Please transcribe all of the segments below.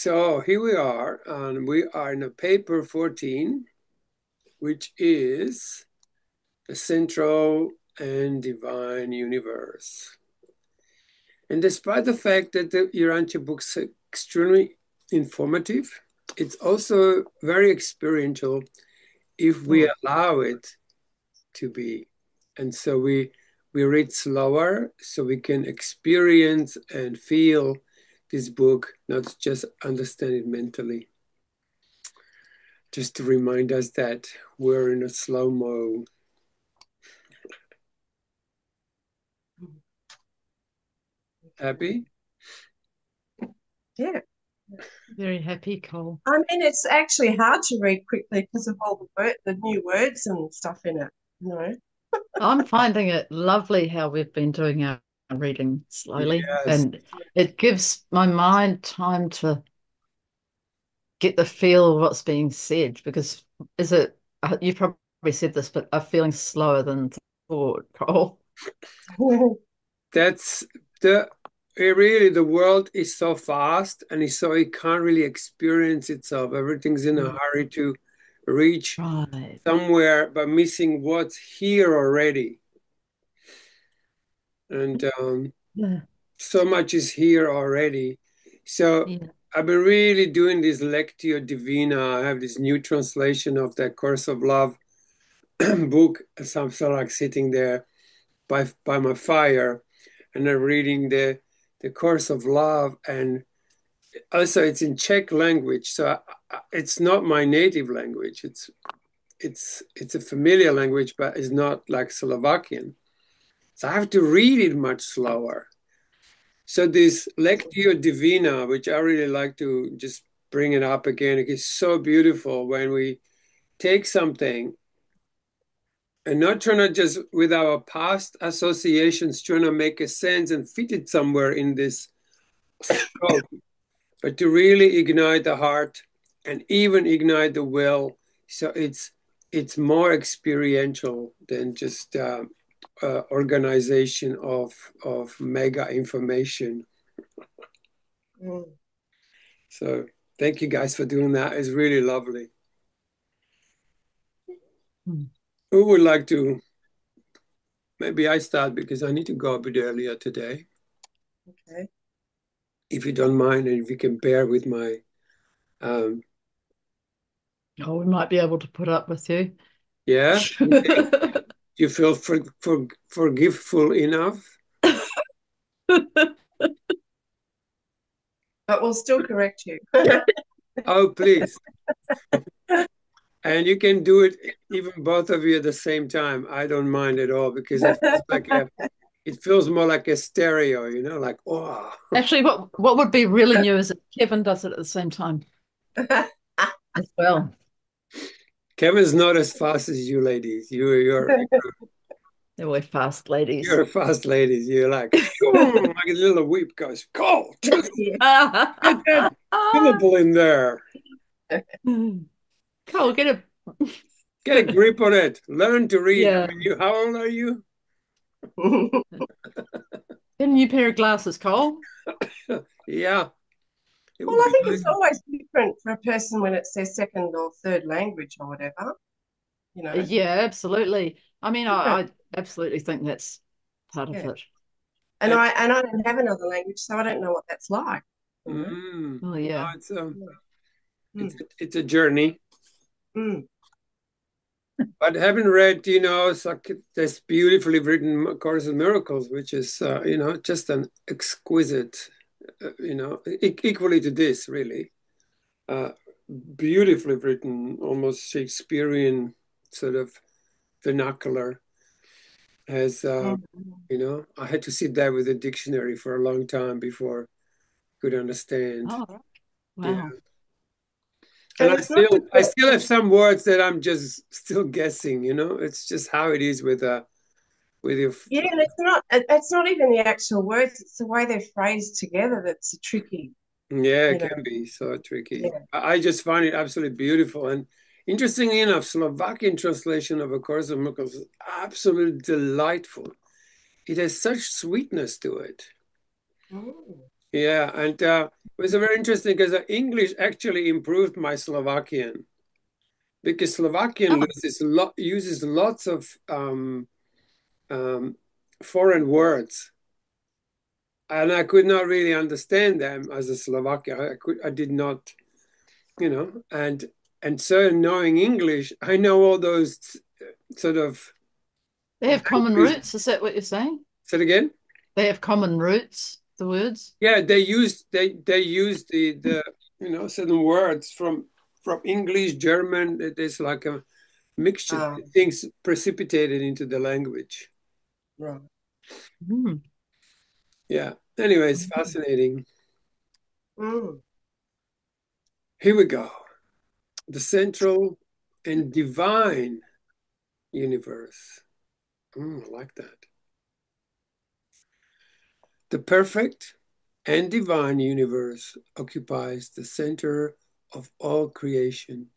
So here we are, and we are in a paper 14, which is the central and divine universe. And despite the fact that the URANTIA book is extremely informative, it's also very experiential if we allow it to be. And so we read slower so we can experience and feel this book, not just understand it mentally. Just to remind us that we're in a slow-mo. Happy? Yeah. Very happy, Cole. I mean, it's actually hard to read quickly because of all the new words and stuff in it, you know. I'm finding it lovely how we've been doing our reading slowly, Yes. and it gives my mind time to get the feel of what's being said. Because you probably said this, but I'm feeling slower than thought, Cole. That's really the world is so fast and so it can't really experience itself. Everything's in a hurry to reach Right. somewhere, but missing what's here already. And Yeah. so much is here already. So Yeah. I've been really doing this Lectio Divina. I have this new translation of that Course of Love book. So I'm sort of like sitting there by my fire, and I'm reading the Course of Love, and also it's in Czech language, so it's not my native language. It's a familiar language, but it's not like Slovakian. So I have to read it much slower. So this Lectio Divina, which I really like to just bring it up again, it is so beautiful when we take something and not trying to just with our past associations trying to make a sense and fit it somewhere in this scope, but to really ignite the heart and even ignite the will. So it's more experiential than just organization of mega information. So thank you guys for doing that. It's really lovely. Mm. Who would like to? Maybe I start because I need to go a bit earlier today. Okay. If you don't mind, and if you can bear with my, um, Oh, we might be able to put up with you. yeah, you think you feel forgiveful enough? But we'll still correct you. Oh, please. And you can do it even both of you at the same time. I don't mind at all because it feels more like a stereo, like oh. Actually, what would be really new is if Kevin does it at the same time as well. Kevin's not as fast as you ladies. They're fast ladies. You're fast ladies. You're like, like a little whip goes, go, just get that syllable in there. Cole, get a Get a grip on it. Learn to read. I yeah. mean, how old are you? Get a new pair of glasses, Cole. Yeah, it Well, would I be think nice. it's always different for a person when it's their second or third language or whatever, you know. Yeah, absolutely. I mean, Yeah. I absolutely think that's part of Yeah. it. And I don't have another language, so I don't know what that's like, you know. Oh No, yeah. Mm. it's a journey. Mm. But having read, it's like this beautifully written Course in Miracles, which is, just an exquisite, equally to this, really, uh, beautifully written, almost Shakespearean sort of vernacular. Has, Mm. I had to sit there with a dictionary for a long time before I could understand. Oh, right. Yeah. Wow. And And I it's not still just I still have some words that I'm just still guessing, It's just how it is with your yeah, and it's not even the actual words, it's the way they're phrased together that's tricky, yeah, it you know. can be so tricky. Yeah. I just find it absolutely beautiful. And interestingly enough, Slovakian translation of A Course of Miracles is absolutely delightful. It has such sweetness to it. Mm. Yeah, and was very interesting because the English actually improved my Slovakian because Slovakian Oh, uses lots of um, foreign words, and I could not really understand them as a Slovakian. I did not, and so knowing English, I know all those sort of. they have common roots. Is that what you're saying? Say it again. They have common roots, the words. Yeah, they use the certain words from English, German. There's like a mixture of things precipitated into the language. Right. Mm. Yeah. Anyways, fascinating. Mm. Here we go. The central and divine universe. I like that. The perfect and divine universe occupies the center of all creation.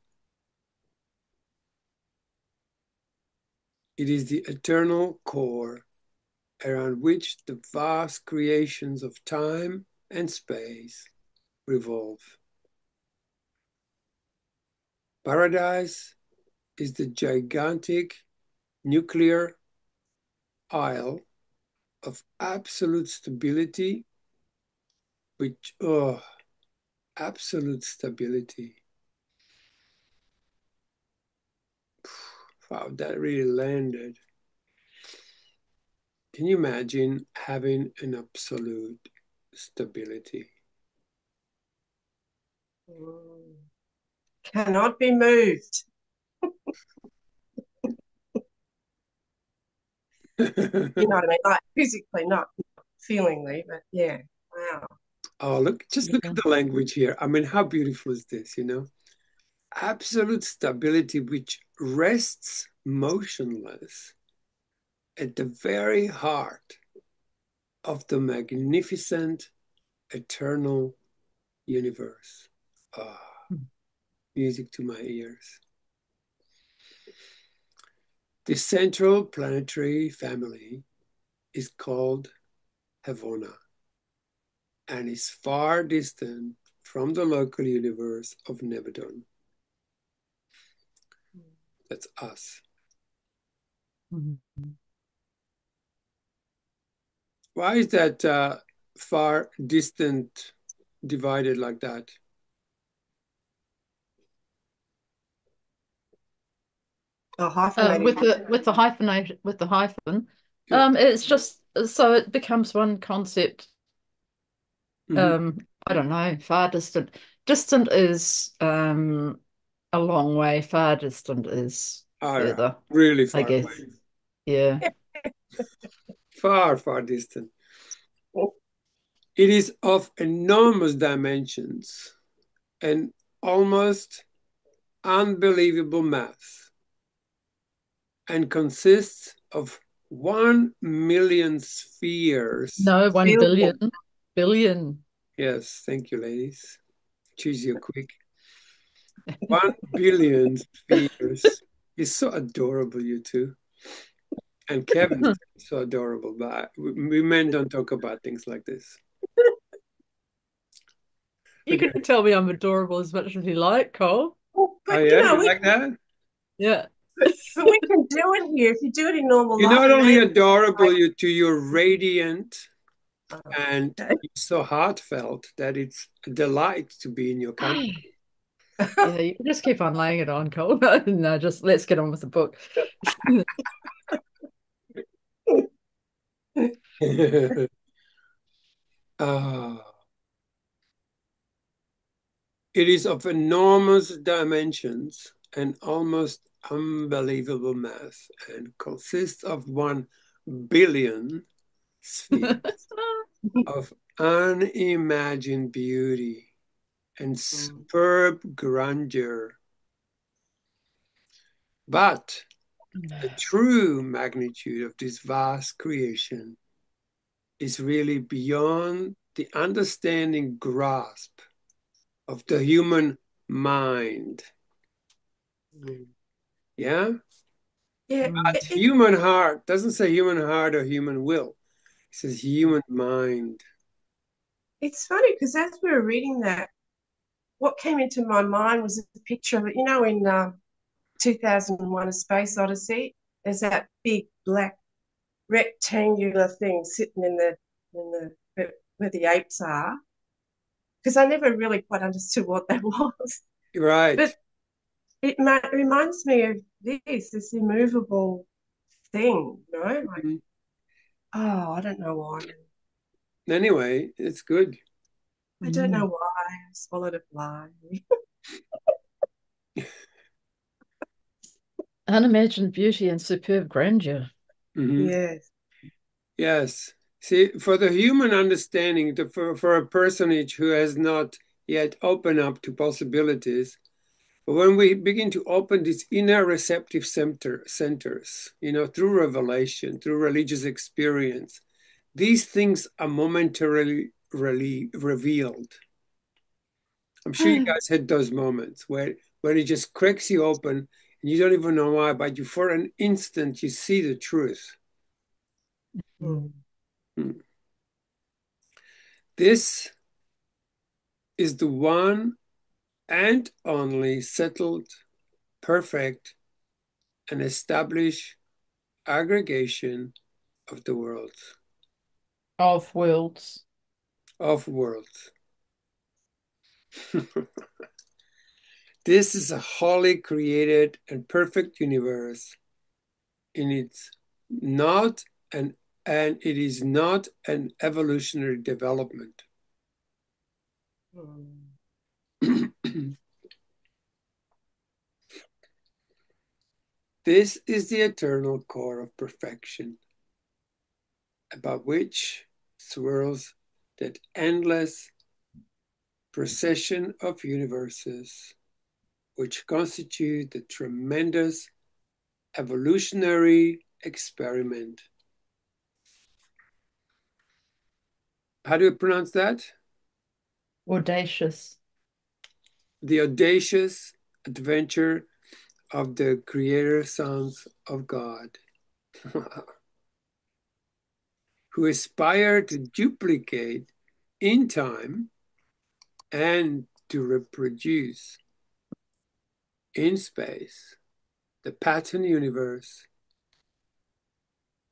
It is the eternal core around which the vast creations of time and space revolve. Paradise is the gigantic nuclear isle of absolute stability, absolute stability. Wow, that really landed. Can you imagine having an absolute stability? Cannot be moved. You know what I mean? Like physically, not feelingly, but yeah. Wow. Oh, look at the language here. I mean, how beautiful is this, Absolute stability, which rests motionless at the very heart of the magnificent eternal universe. Ah, music to my ears. The central planetary family is called Havona and is far distant from the local universe of Nebadon. That's us. Mm. Why is that far distant divided like that? Oh, hyphenated. With the hyphen, Yeah. it's just so it becomes one concept. Mhm. I don't know, far distant. Distant is a long way. Far distant is All right. further, Really I far guess. away. Yeah. Far, far distant. It is of enormous dimensions and almost unbelievable mass and consists of 1 million spheres. No, 1 billion. Billion. Billion. Yes, thank you, ladies. Choose your quick. 1 billion spheres. It's so adorable, you two. And Kevin's so adorable, but we men don't talk about things like this. You Okay. can tell me I'm adorable as much as you like, Cole. Oh, Oh, but yeah, you like that? Yeah. but we can do it here. If you do it in normal You're life, not only maybe adorable, like, you're radiant and okay. you're so heartfelt that it's a delight to be in your company. Yeah, you can just keep on laying it on, Cole. No, just let's get on with the book. Ah, it is of enormous dimensions and almost unbelievable mass and consists of 1 billion spheres of unimagined beauty and superb grandeur. But the true magnitude of this vast creation is really beyond the understanding grasp of the human mind. Yeah? Yeah, But human heart doesn't say human heart or human will. It says human mind. it's funny because as we were reading that, what came into my mind was a picture of it. You know, in 2001: A Space Odyssey, there's that big black rectangular thing sitting where the apes are. Because I never really quite understood what that was, Right. but it reminds me of this immovable thing. You know, like, Mhm. oh, I don't know why. Anyway, it's good. I don't know Mm. why I swallowed a fly. Unimagined beauty and superb grandeur. Mhm. Yes. Yes. See, for the human understanding, for a personage who has not yet opened up to possibilities, but when we begin to open these inner receptive centers, through revelation, through religious experience, these things are momentarily really revealed. I'm sure you guys had those moments where it just cracks you open and you don't even know why, but you for an instant you see the truth. Mm. Hmm. This is the one and only settled, perfect, and established aggregation of the worlds, Of worlds. of worlds. This is a wholly created and perfect universe, and it's not an and it is not an evolutionary development. Mm. This is the eternal core of perfection, about which swirls that endless procession of universes, which constitute the tremendous evolutionary experiment. How do you pronounce that? Audacious. The audacious adventure of the creator sons of God, who aspire to duplicate in time and to reproduce in space the pattern universe,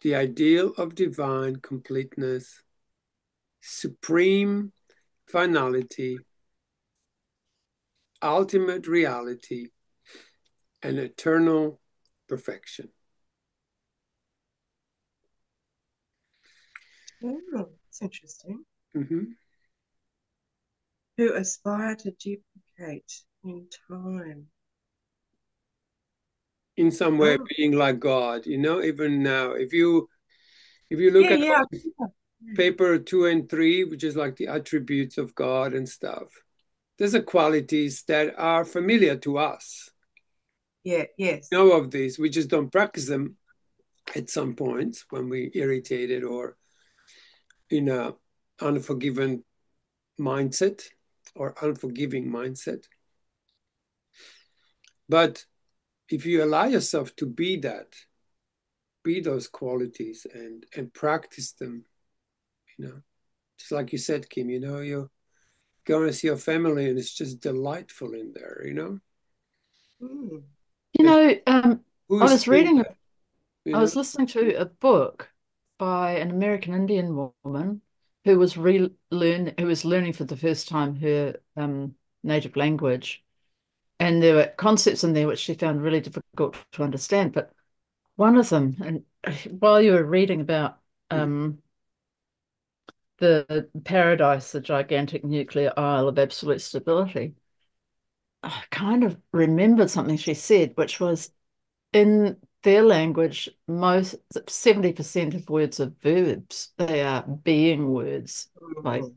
the ideal of divine completeness, supreme finality, ultimate reality, and eternal perfection. Oh, that's interesting. Mhm. Who aspire to duplicate in time. In some way, Oh, being like God, even now, if you look yeah, at yeah. those paper 2 and 3, which is like the attributes of God and stuff, there's a qualities that are familiar to us. Yeah, We yes. know of these, we just don't practice them at some points when we irritated or in a unforgiven mindset or unforgiving mindset. But if you allow yourself to be those qualities and practice them, just like you said, Kim, you go and see your family and it's just delightful in there. Mm. You And know, who I is was saying reading, that, I was listening to a book by an American Indian woman who was who was learning for the first time her native language. And there were concepts in there which she found really difficult to understand. But one of them, and while you were reading about um, the Paradise, the gigantic nuclear isle of absolute stability, I kind of remembered something she said, which was in their language, most 70% of words are verbs. They are being words. Like, Mm.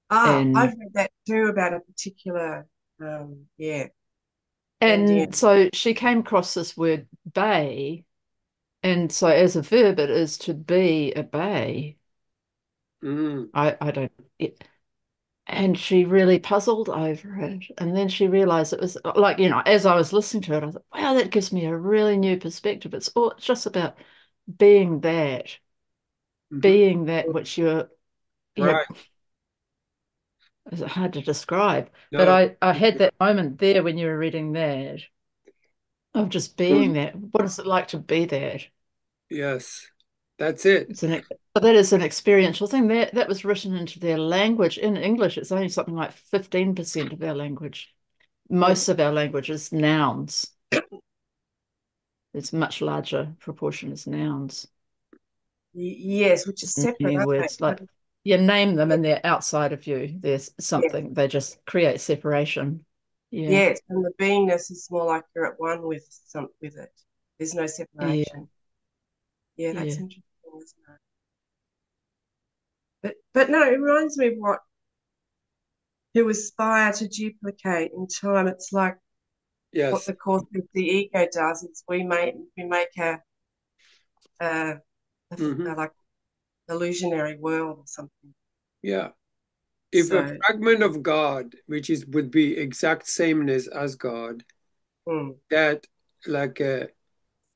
Ah, and I've read that too about a particular, yeah, and Indian. so she came across this word bay, and so as a verb, it is to be a bay. Mm, I don't. It, and she really puzzled over it. And then she realized it was like, as I was listening to it, I thought, wow, that gives me a really new perspective. It's just about being that, mhm, being that which you're, yeah, Right. it's hard to describe. But No. I had that moment there when you were reading that of just being there. What is it like to be there? Yes. That's it. But that is an experiential thing. That was written into their language. In English, it's only something like 15% of our language. Hmm. Most of our language is nouns. It's much larger proportion is nouns. Yes, which is separate, Naming aren't they? words like you name them Yeah, and they're outside of you. There's yes, something. They just create separation. Yeah. yes, and the beingness is more like you're at one with it. There's no Yeah. separation. Yeah, that's Yeah. interesting, isn't it? But no, it reminds me of what who aspire to duplicate in time. It's like what Yes. the course of the ego does. Is we make a, Hmm. a like illusionary world or something. Yeah. If a So, fragment of God, which is would be exact sameness as God, mm, that like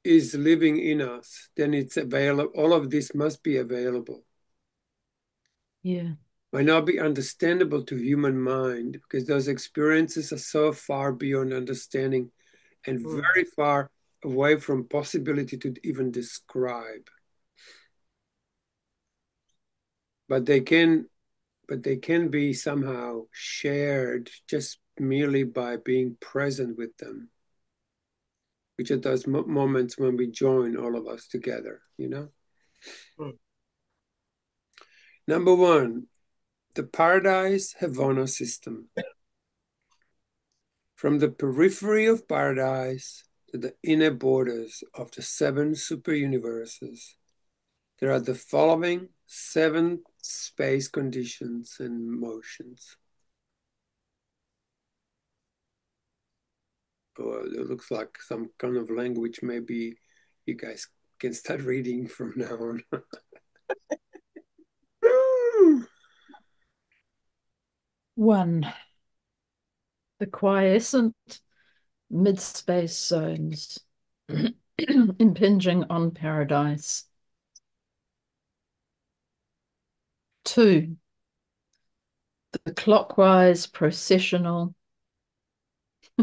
is living in us, then it's available. All of this must be available. Yeah. Might not be understandable to human mind because those experiences are so far beyond understanding and mm, very far away from possibility to even describe. But they can be somehow shared just merely by being present with them, which are those moments when we join all of us together, you know? mm. Number one, the Paradise-Havona System. From the periphery of paradise to the inner borders of the seven superuniverses, there are the following seven space conditions and motions. Oh, it looks like some kind of language. Maybe you guys can start reading from now on. One, the quiescent mid-space zones impinging on paradise. Two, the clockwise processional of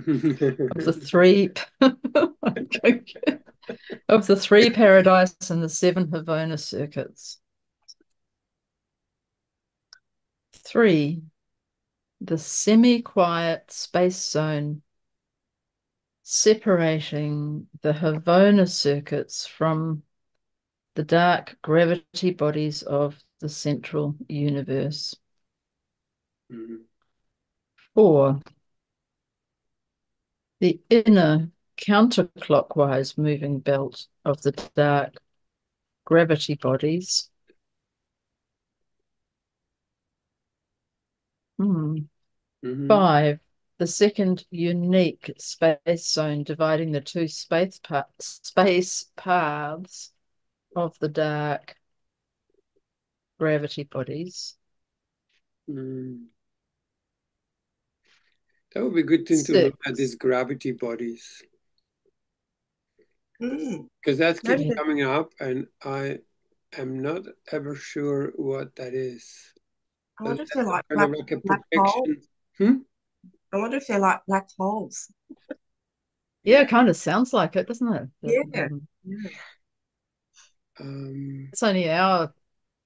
the three of the three paradise and the seven Havona circuits. Three, the semi-quiet space zone separating the Havona circuits from the dark gravity bodies of the central universe. Mhm. 4, the inner counterclockwise moving belt of the dark gravity bodies. Hmm. Mhm. 5, the second unique space zone dividing the two space paths of the dark gravity bodies. Mm. That would be a good thing to look at 6, these gravity bodies Mm. because that keeps Maybe coming up, and I am not ever sure what that is. I Whether wonder if they're that's a like kind of like a black holes. projection. Hmm? I wonder if they're like black holes. yeah, Yeah. it kind of sounds like it, doesn't it? Yeah, yeah. Um, It's only our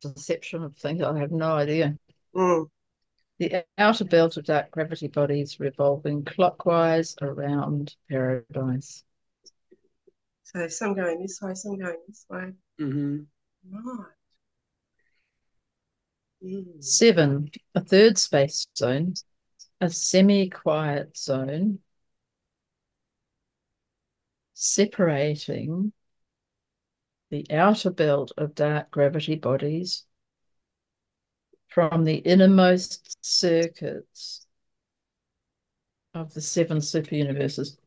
perception of things. I have no idea. Mm. The outer belt of dark gravity bodies revolving clockwise around paradise. So some going this way, some going this way. mhm. Right. Mm. 7, a third space zone, a semi-quiet zone separating the outer belt of dark gravity bodies from the innermost circuits of the seven superuniverses.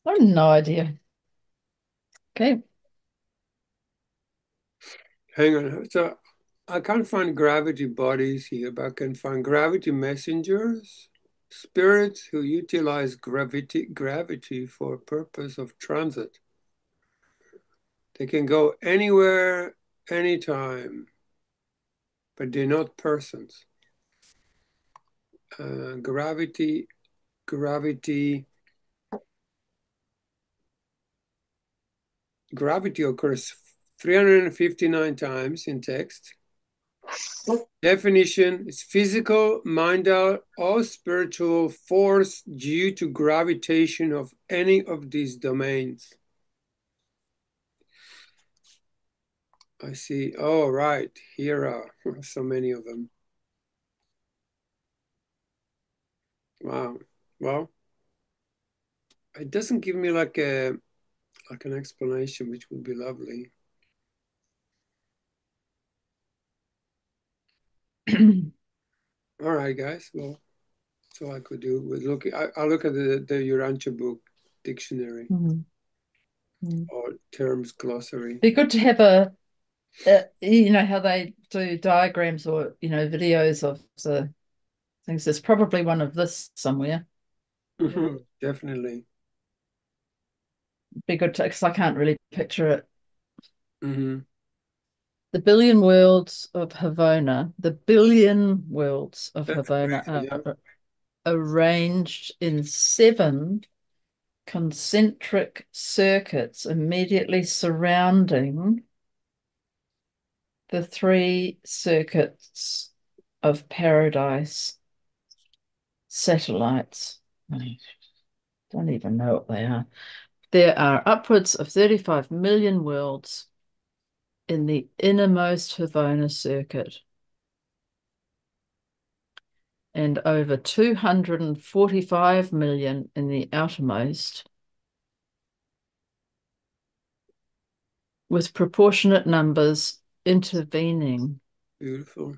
I have no idea. Okay. Hang on. So I can't find gravity bodies here, but I can find gravity messengers, spirits who utilize gravity for purpose of transit. They can go anywhere, anytime. but they're not persons. Gravity occurs 359 times in text. Definition is physical, mental, or spiritual force due to gravitation of any of these domains. I see. Oh, right. Here are so many of them. Wow. Well, it doesn't give me like an explanation, which would be lovely. All right, guys. Well, that's all I could do with looking. I'll look at the URANTIA book dictionary or terms glossary. Be good to have you know, how they do diagrams or, you know, videos of the things. There's probably one of this somewhere. Definitely. Be good to, because I can't really picture it. Mm-hmm. The billion worlds of Havona, the billion worlds of That's Havona crazy, yeah. are arranged in 7 concentric circuits immediately surrounding the 3 circuits of Paradise satellites. I don't even know what they are. There are upwards of 35 million worlds in the innermost Havona circuit and over 245 million in the outermost, with proportionate numbers intervening. Beautiful.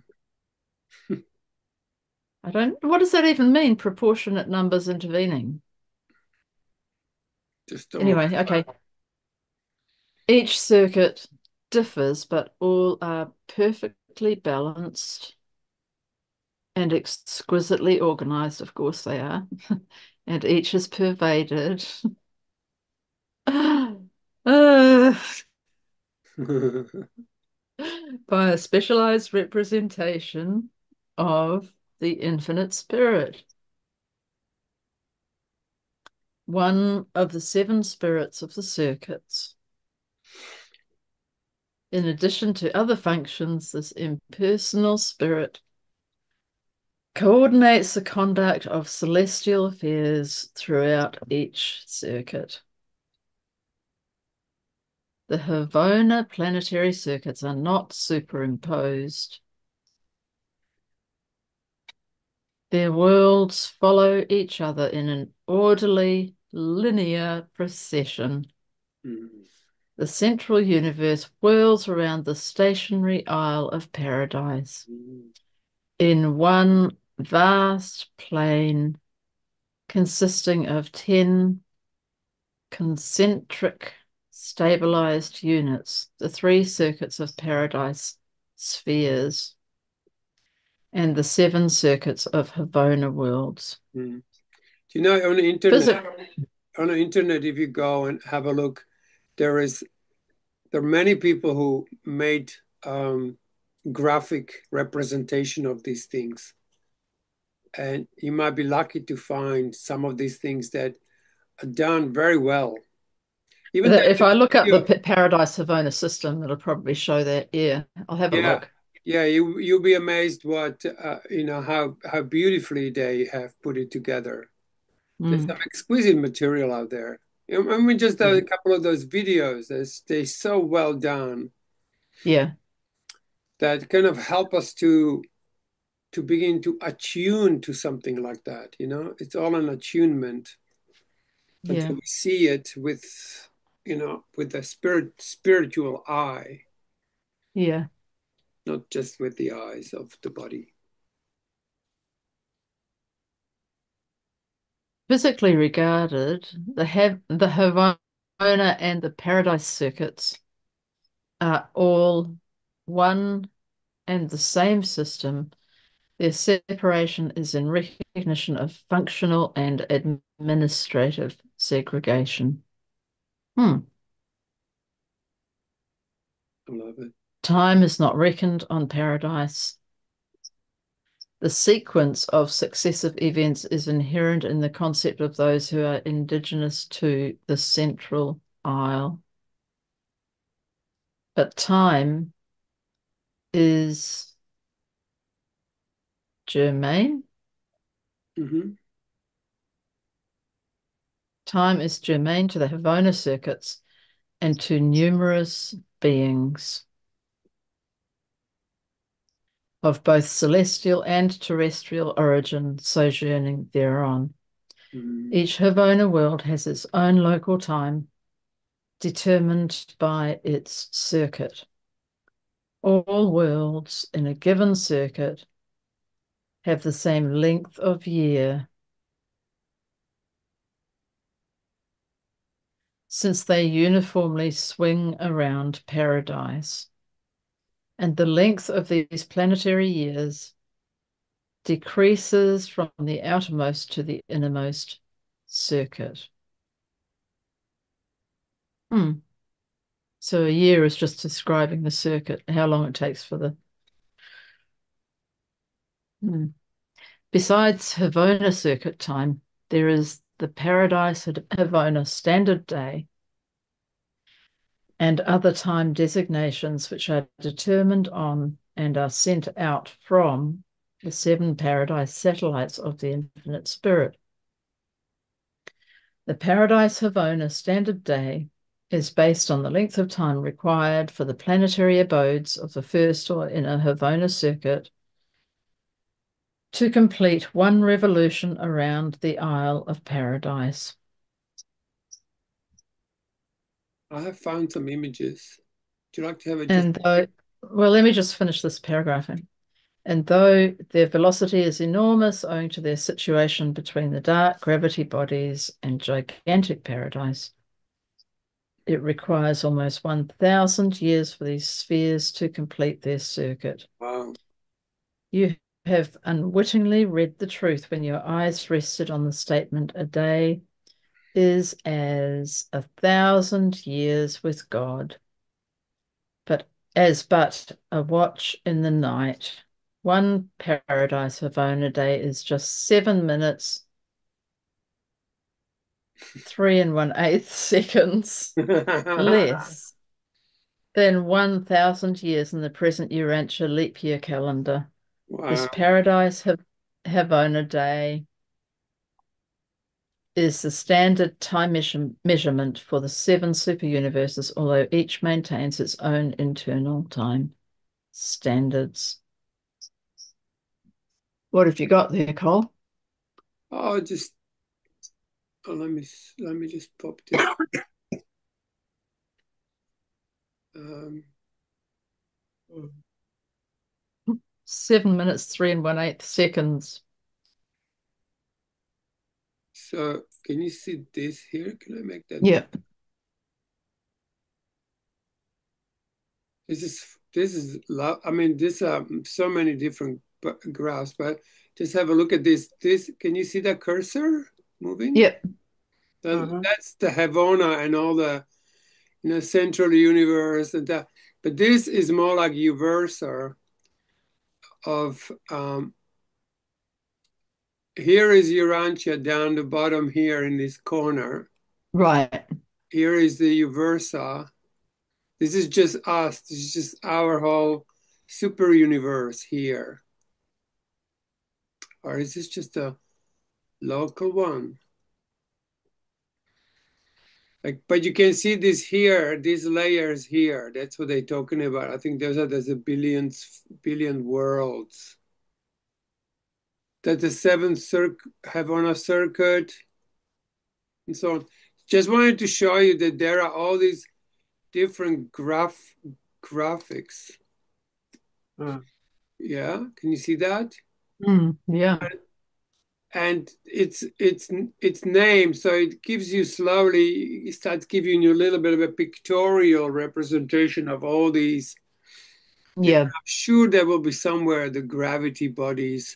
What does that even mean, proportionate numbers intervening? Just don't Anyway, okay. Each circuit differs, but all are perfectly balanced and exquisitely organized. Of course they are. And each is pervaded uh, by a specialized representation of the infinite spirit. One of the 7 spirits of the circuits. In addition to other functions, this impersonal spirit coordinates the conduct of celestial affairs throughout each circuit. The Havona planetary circuits are not superimposed. Their worlds follow each other in an orderly, linear procession. The central universe whirls around the stationary Isle of Paradise in one vast plane consisting of 10 concentric stabilized units, the 3 circuits of Paradise spheres, and the 7 circuits of Havona worlds. Do you know, on the internet, if you go and have a look, there are many people who made graphic representation of these things, and you might be lucky to find some of these things that are done very well. Even if I look up the Paradise-Havona system, it'll probably show that. Yeah, I'll have a look. Yeah, you'll be amazed what you know, how beautifully they have put it together. There's some exquisite material out there. You know, I mean, just a couple of those videos, they're so well done. Yeah. That kind of help us to begin to attune to something like that. You know, it's all an attunement until we see it with, you know, with a spiritual eye. Yeah. Not just with the eyes of the body. Physically regarded, the Havona and the Paradise circuits are all one and the same system. Their separation is in recognition of functional and administrative segregation. I love it. Time is not reckoned on Paradise. The sequence of successive events is inherent in the concept of those who are indigenous to the central isle. But time is germane. Mm-hmm. Time is germane to the Havona circuits and to numerous beings of both celestial and terrestrial origin sojourning thereon. Mm-hmm. Each Havona world has its own local time, determined by its circuit. All worlds in a given circuit have the same length of year, since they uniformly swing around paradise, and the length of these planetary years decreases from the outermost to the innermost circuit. So a year is just describing the circuit, how long it takes for the... Besides Havona circuit time, there is the Paradise-Havona standard day and other time designations which are determined on and are sent out from the 7 paradise satellites of the infinite spirit. The Paradise-Havona standard day is based on the length of time required for the planetary abodes of the first or inner Havona circuit to complete one revolution around the Isle of Paradise. I have found some images. Would you like to have it just? And though, well, let me just finish this paragraph. And though their velocity is enormous owing to their situation between the dark gravity bodies and gigantic paradise, it requires almost 1,000 years for these spheres to complete their circuit. Wow. You have unwittingly read the truth when your eyes rested on the statement, a day is as 1,000 years with God, but a watch in the night. One Paradise-Havona day is just 7 minutes, 3 1/8 seconds less than 1,000 years in the present URANTIA leap year calendar. This Wow. Paradise-Havona day is the standard time measurement for the 7 superuniverses, although each maintains its own internal time standards. What have you got there, Cole? Oh, just let me just pop this. 7 minutes, 3 1/8 seconds. So can you see this here? Can I make that? Yeah. This is I mean, these are so many different graphs, but just have a look at this. This, can you see that cursor moving? Yeah. That's the Havona and all the, central universe and that. But this is more like Uversa of here is Urantia down the bottom here in this corner. Right. Here is the Uversa. This is just us. This is just our whole super universe here. Or is this just a local one? Like, but you can see this here, these layers here. That's what they're talking about. I think there's a billion worlds. That the seventh Havana circuit, and so on. Just wanted to show you that there are all these different graphics. Yeah, can you see that? Yeah. And it's named, so it gives you slowly, it starts giving you a little bit of a pictorial representation of all these. Yeah. I'm sure there will be somewhere the gravity bodies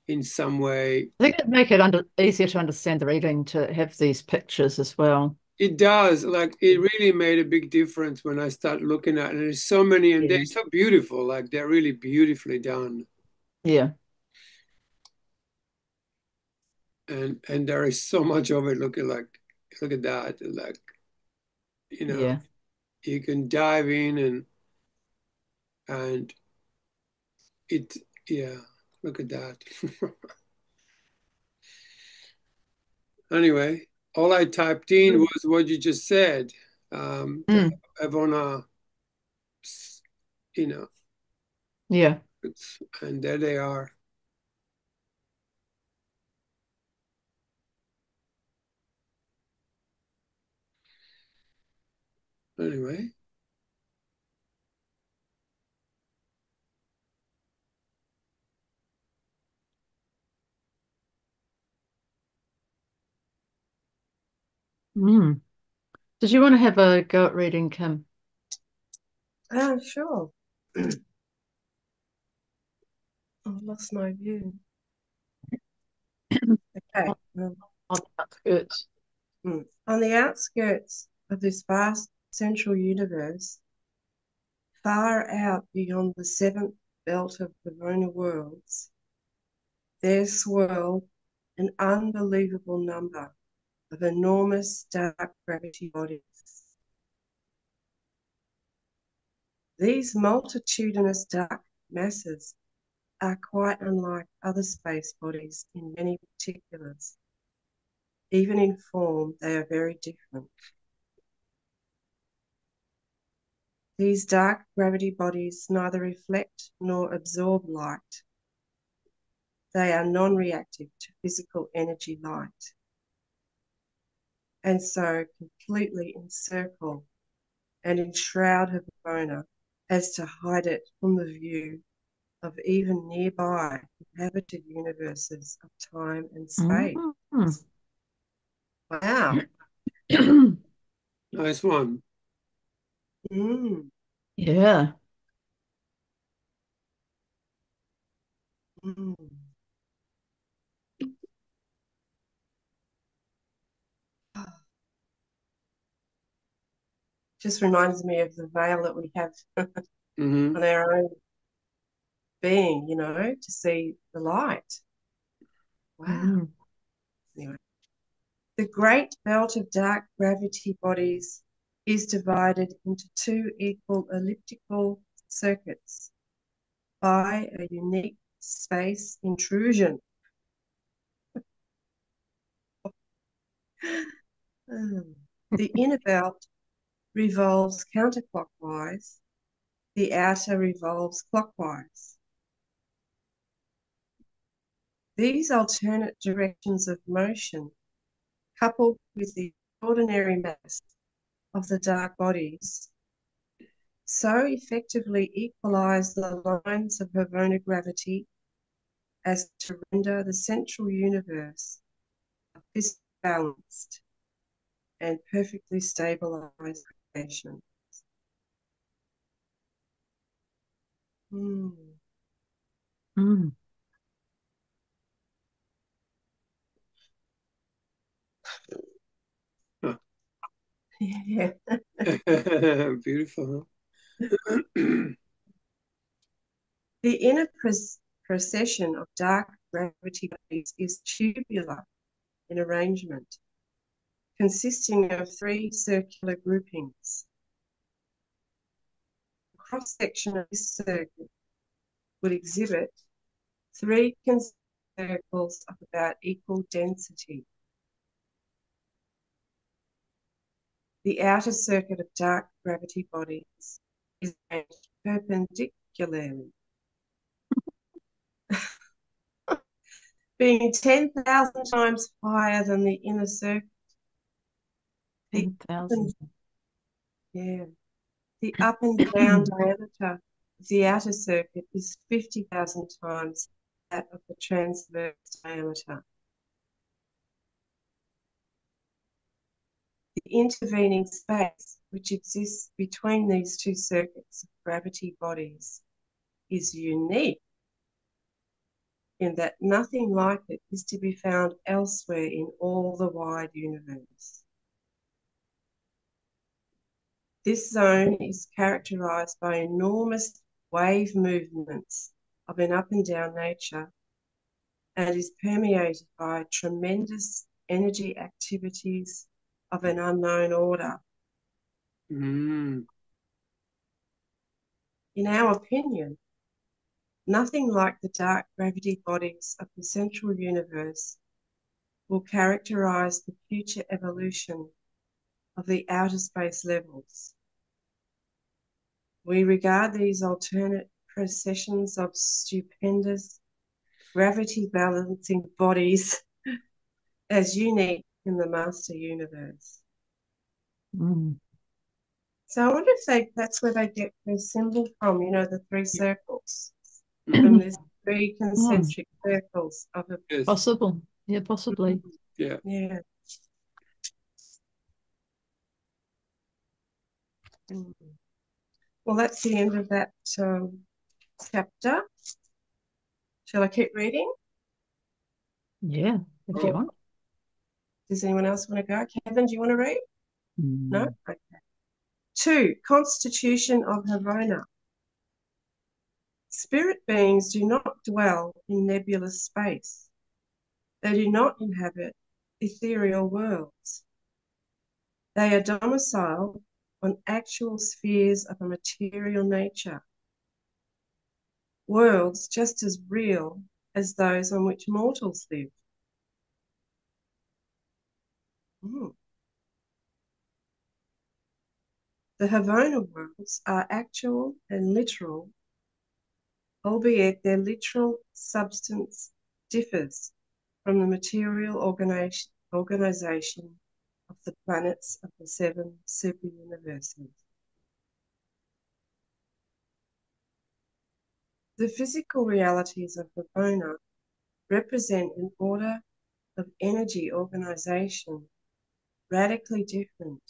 in some way. I think it'd make it easier to understand the reading to have these pictures as well. It does. Like, it really made a big difference when I start looking at it. And there's so many, and they're so beautiful. Like, they're really beautifully done. Yeah. and there is so much of it. Look at that. Like, Yeah. you can dive in and it, yeah, look at that. Anyway, all I typed in was what you just said. The Mm. Havona, you know, Yeah. and there they are. Anyway, Mm. Did you want to have a go at reading, Kim? Oh, sure. I lost my view. Okay. On the outskirts. On the outskirts of this vast central universe, far out beyond the seventh belt of the Havona worlds, there swirl an unbelievable number of enormous dark gravity bodies. These multitudinous dark masses are quite unlike other space bodies in many particulars. Even in form, they are very different. These dark gravity bodies neither reflect nor absorb light. They are non-reactive to physical energy light, and so completely encircle and enshroud Havona as to hide it from the view of even nearby inhabited universes of time and space. Mm. Wow. nice one. Mm. Yeah. Mm. Just reminds me of the veil that we have Hmm. on our own being, to see the light. Wow. Mm. Anyway, the great belt of dark gravity bodies is divided into two equal elliptical circuits by a unique space intrusion. The inner belt revolves counterclockwise, the outer revolves clockwise. These alternate directions of motion, coupled with the ordinary mass of the dark bodies, so effectively equalize the lines of Havona gravity as to render the central universe this balanced and perfectly stabilized creation. Mm. Mm. Huh. Yeah. Beautiful. The inner procession of dark gravity bodies is tubular in arrangement, consisting of three circular groupings. The cross-section of this circuit would exhibit three circles of about equal density. The outer circuit of dark gravity bodies is arranged perpendicularly, being 10,000 times higher than the inner circuit. The up and, 10,000. yeah, the up and down diameter of the outer circuit is 50,000 times that of the transverse diameter. The intervening space which exists between these two circuits of gravity bodies is unique in that nothing like it is to be found elsewhere in all the wide universe. This zone is characterized by enormous wave movements of an up and down nature and is permeated by tremendous energy activities of an unknown order. Mm. In our opinion, nothing like the dark gravity bodies of the central universe will characterize the future evolution of the outer space levels. We regard these alternate processions of stupendous gravity balancing bodies as unique in the master universe. Mm. So I wonder if that's where they get their symbol from, you know, the three circles, from these three concentric circles of a... Yes. Possible. Yeah, possibly. Yeah. Yeah. Well, that's the end of that chapter. Shall I keep reading? Yeah, if you want. Does anyone else want to go? Kevin, do you want to read? No? Mm. Okay. 2. Constitution of Havona. Spirit beings do not dwell in nebulous space. They do not inhabit ethereal worlds. They are domiciled on actual spheres of a material nature, worlds just as real as those on which mortals live. The Havona worlds are actual and literal, albeit their literal substance differs from the material organization of the planets of the 7 super universes. The physical realities of Havona represent an order of energy organization radically different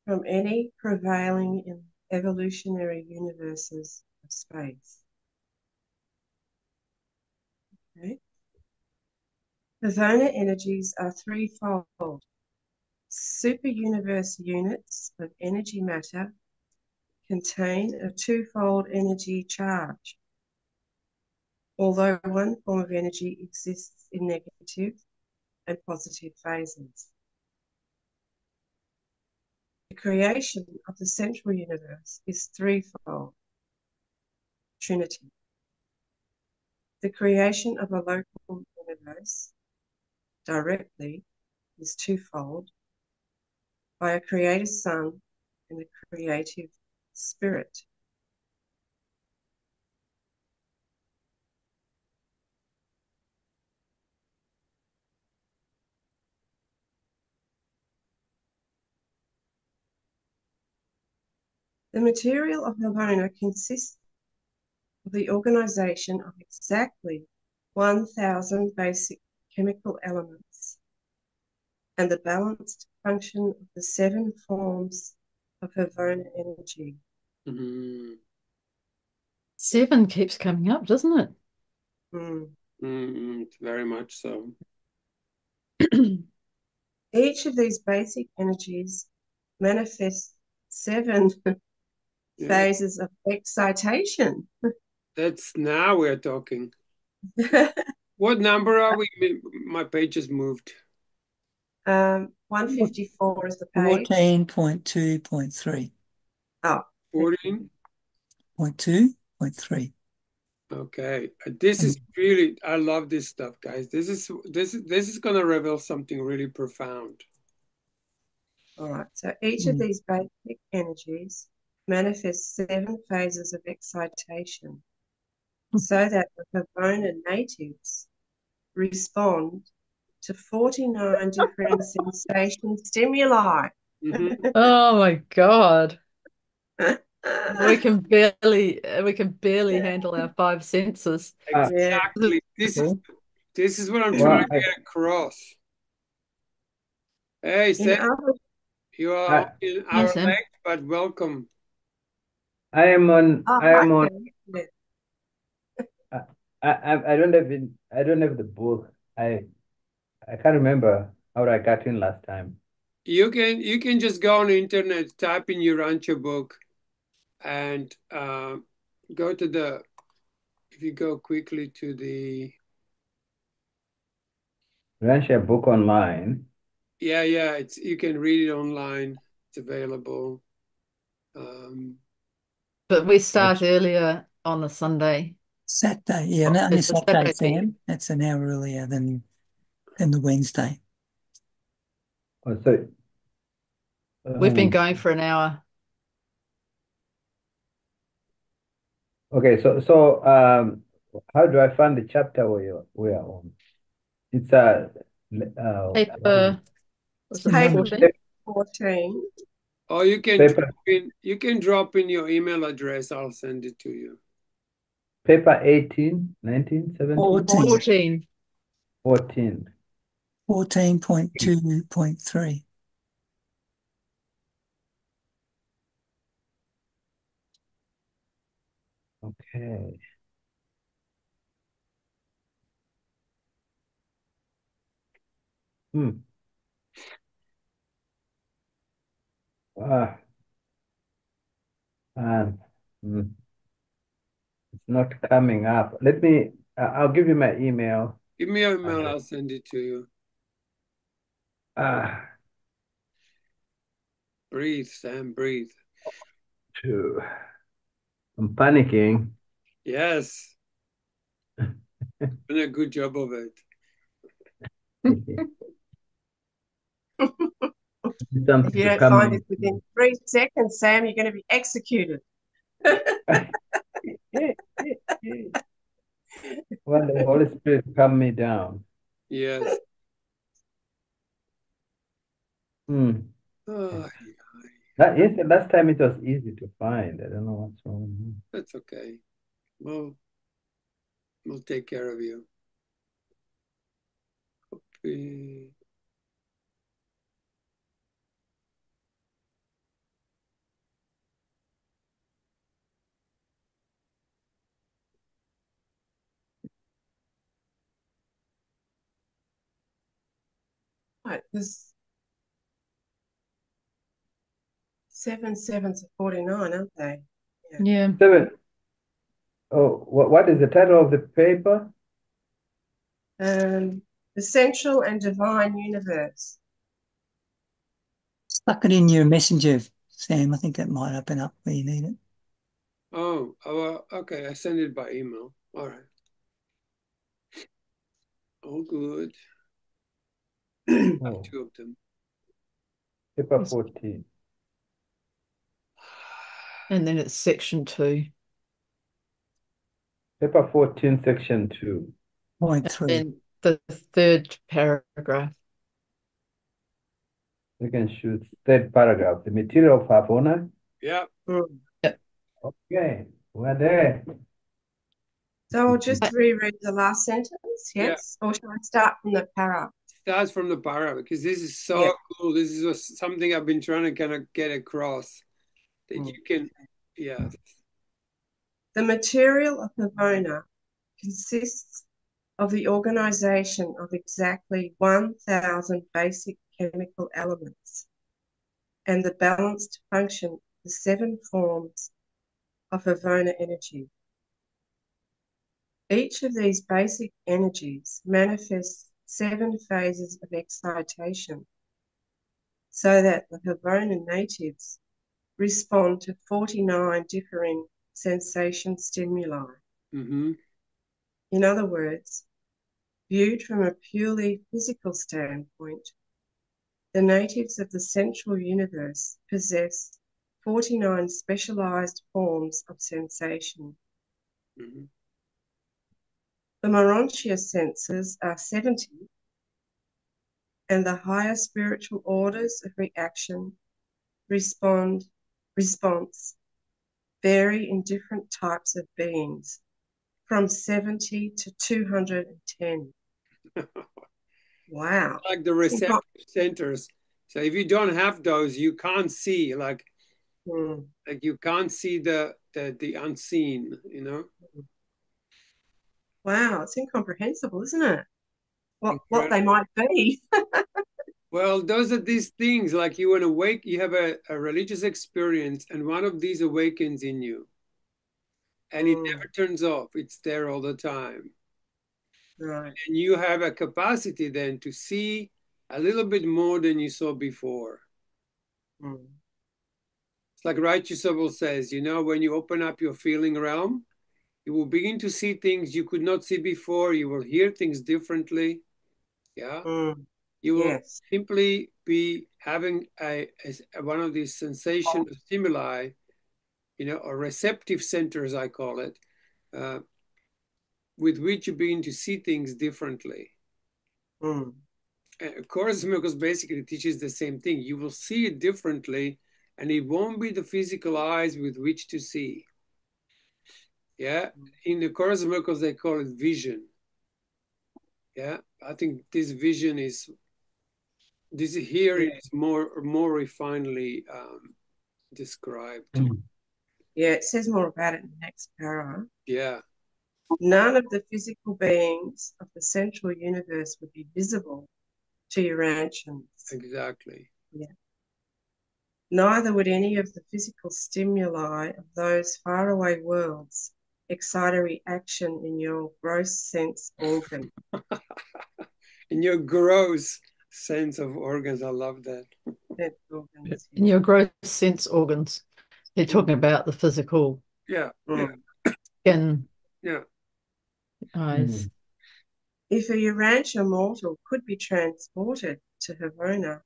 from any prevailing in evolutionary universes of space. Okay. Havona energies are threefold. Super-universe units of energy matter contain a twofold energy charge. Although one form of energy exists in negative and positive phases. The creation of the central universe is threefold. Trinity. The creation of a local universe directly is twofold, by a creator sun and a creative spirit. The material of Havona consists of the organization of exactly 1,000 basic chemical elements and the balanced function of the 7 forms of Havona energy. Mm. 7 keeps coming up, doesn't it? Very much so. Each of these basic energies manifests 7 phases of excitation. That's now we're talking. What number are we? My page has moved. 154 is the page. 14.2.3. Oh, 14.2.3. Okay. This is really, I love this stuff, guys. This is going to reveal something really profound. All right. So each of these basic energies manifests 7 phases of excitation, so that the Havona natives respond to 49 different sensation stimuli. Oh my God. We can barely handle our 5 senses. Exactly. This is what I'm trying to get across. Hey, Sam, you are an hour late, but welcome. I am on. Okay. I don't have the book. I can't remember how I got in last time. You can just go on the internet, type in URANTIA book, and go to if you go quickly to the Urantia book online. Yeah, it's you can read it online. It's available. But we start earlier on a Sunday. Saturday, yeah, not only It's a Saturday, Saturday thing. Sam. That's an hour earlier than the Wednesday. Oh, so We've been going for an hour. okay, how do I find the chapter we are on? It's what is Paper, was it Paper 14? 14. or you can paper drop in your email address. I'll send it to you. paper 18, 19, 17, 14. 14. 14.2.3. Okay. Hmm. Ah, and it's not coming up. Let me. I'll give you my email. Give me your email. address. I'll send it to you. Ah, Breathe, Sam. Breathe. to. I'm panicking. Yes, done a good job of it. If you Something to don't come find this in. within 3 seconds, Sam, you're going to be executed. Well, the Holy Spirit calm me down. Yes. Hmm. Oh, Yes, last time it was easy to find. I don't know what's wrong. that's okay. We'll take care of you. Copy. Right, there's 7 sevens are 49, aren't they? Yeah. Seven. Oh, what is the title of the paper? The Central and Divine Universe. Stuck it in your messenger, Sam. I think that might open up where you need it. Oh, okay. I send it by email. All right. All good. I have Oh, two of them. paper 14. And then it's section 2. Paper 14, section 2. Point And 3. then the third paragraph. You can choose third paragraph. The material of Havona. Yeah. Mm. Yep. Okay, we're there. So I'll just reread the last sentence, yes? Or shall I start from the para? Starts from the para because this is so Yeah. cool. This is something I've been trying to kind of get across that Mm. you can, yeah. The material of Havona consists of the organization of exactly 1,000 basic chemical elements and the balanced function of the 7 forms of Havona energy. Each of these basic energies manifests 7 phases of excitation, so that the Havona natives respond to 49 differing sensation stimuli. Mm-hmm. In other words, viewed from a purely physical standpoint, the natives of the central universe possess 49 specialized forms of sensation. Mm-hmm. The Morontia senses are 70, and the higher spiritual orders of reaction response vary in different types of beings, from 70 to 210. Wow. Like the receptive centers. So if you don't have those, you can't see like you can't see the unseen, you know? Wow, it's incomprehensible, isn't it? What they Incredible. might be. Well, those are these things like you you have a religious experience, and one of these awakens in you, and it never turns off. It's there all the time. Right. And you have a capacity then to see a little bit more than you saw before. Mm. It's like Righteous Soul says, you know, when you open up your feeling realm, you will begin to see things you could not see before. You will hear things differently. Yeah. Mm. You will Yes. simply be having one of these sensation stimuli, you know, or receptive centers, I call it, uh, with which you begin to see things differently. Mm. Course in Miracles basically teaches the same thing. You will see it differently, and it won't be the physical eyes with which to see. Yeah. In the Course in Miracles, they call it vision. Yeah. I think this vision is here Yeah. is more refinedly described. Mm. Yeah, it says more about it in the next para. Yeah. None of the physical beings of the central universe would be visible to Urantians. Exactly. Yeah. Neither would any of the physical stimuli of those faraway worlds excite a reaction in your gross sense organ. In your gross sense of organs, I love that. Sense organs, In yeah. your gross sense organs. They're talking about the physical Yeah. Mm. skin, Yeah. eyes. Mm. If a Urantia mortal could be transported to Havona,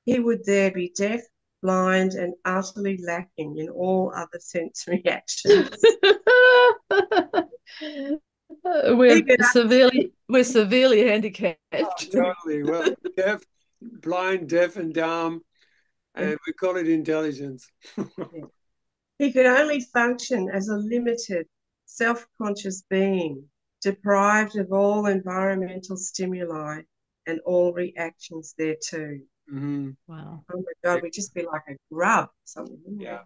he would there be deaf, blind, and utterly lacking in all other sense reactions. We're severely handicapped. Totally. Well, deaf, blind, deaf, and dumb, and we call it intelligence. Yeah. He could only function as a limited, self-conscious being, deprived of all environmental stimuli and all reactions thereto. Mm-hmm. Oh my God, we'd just be like a grub or something, wouldn't Yeah.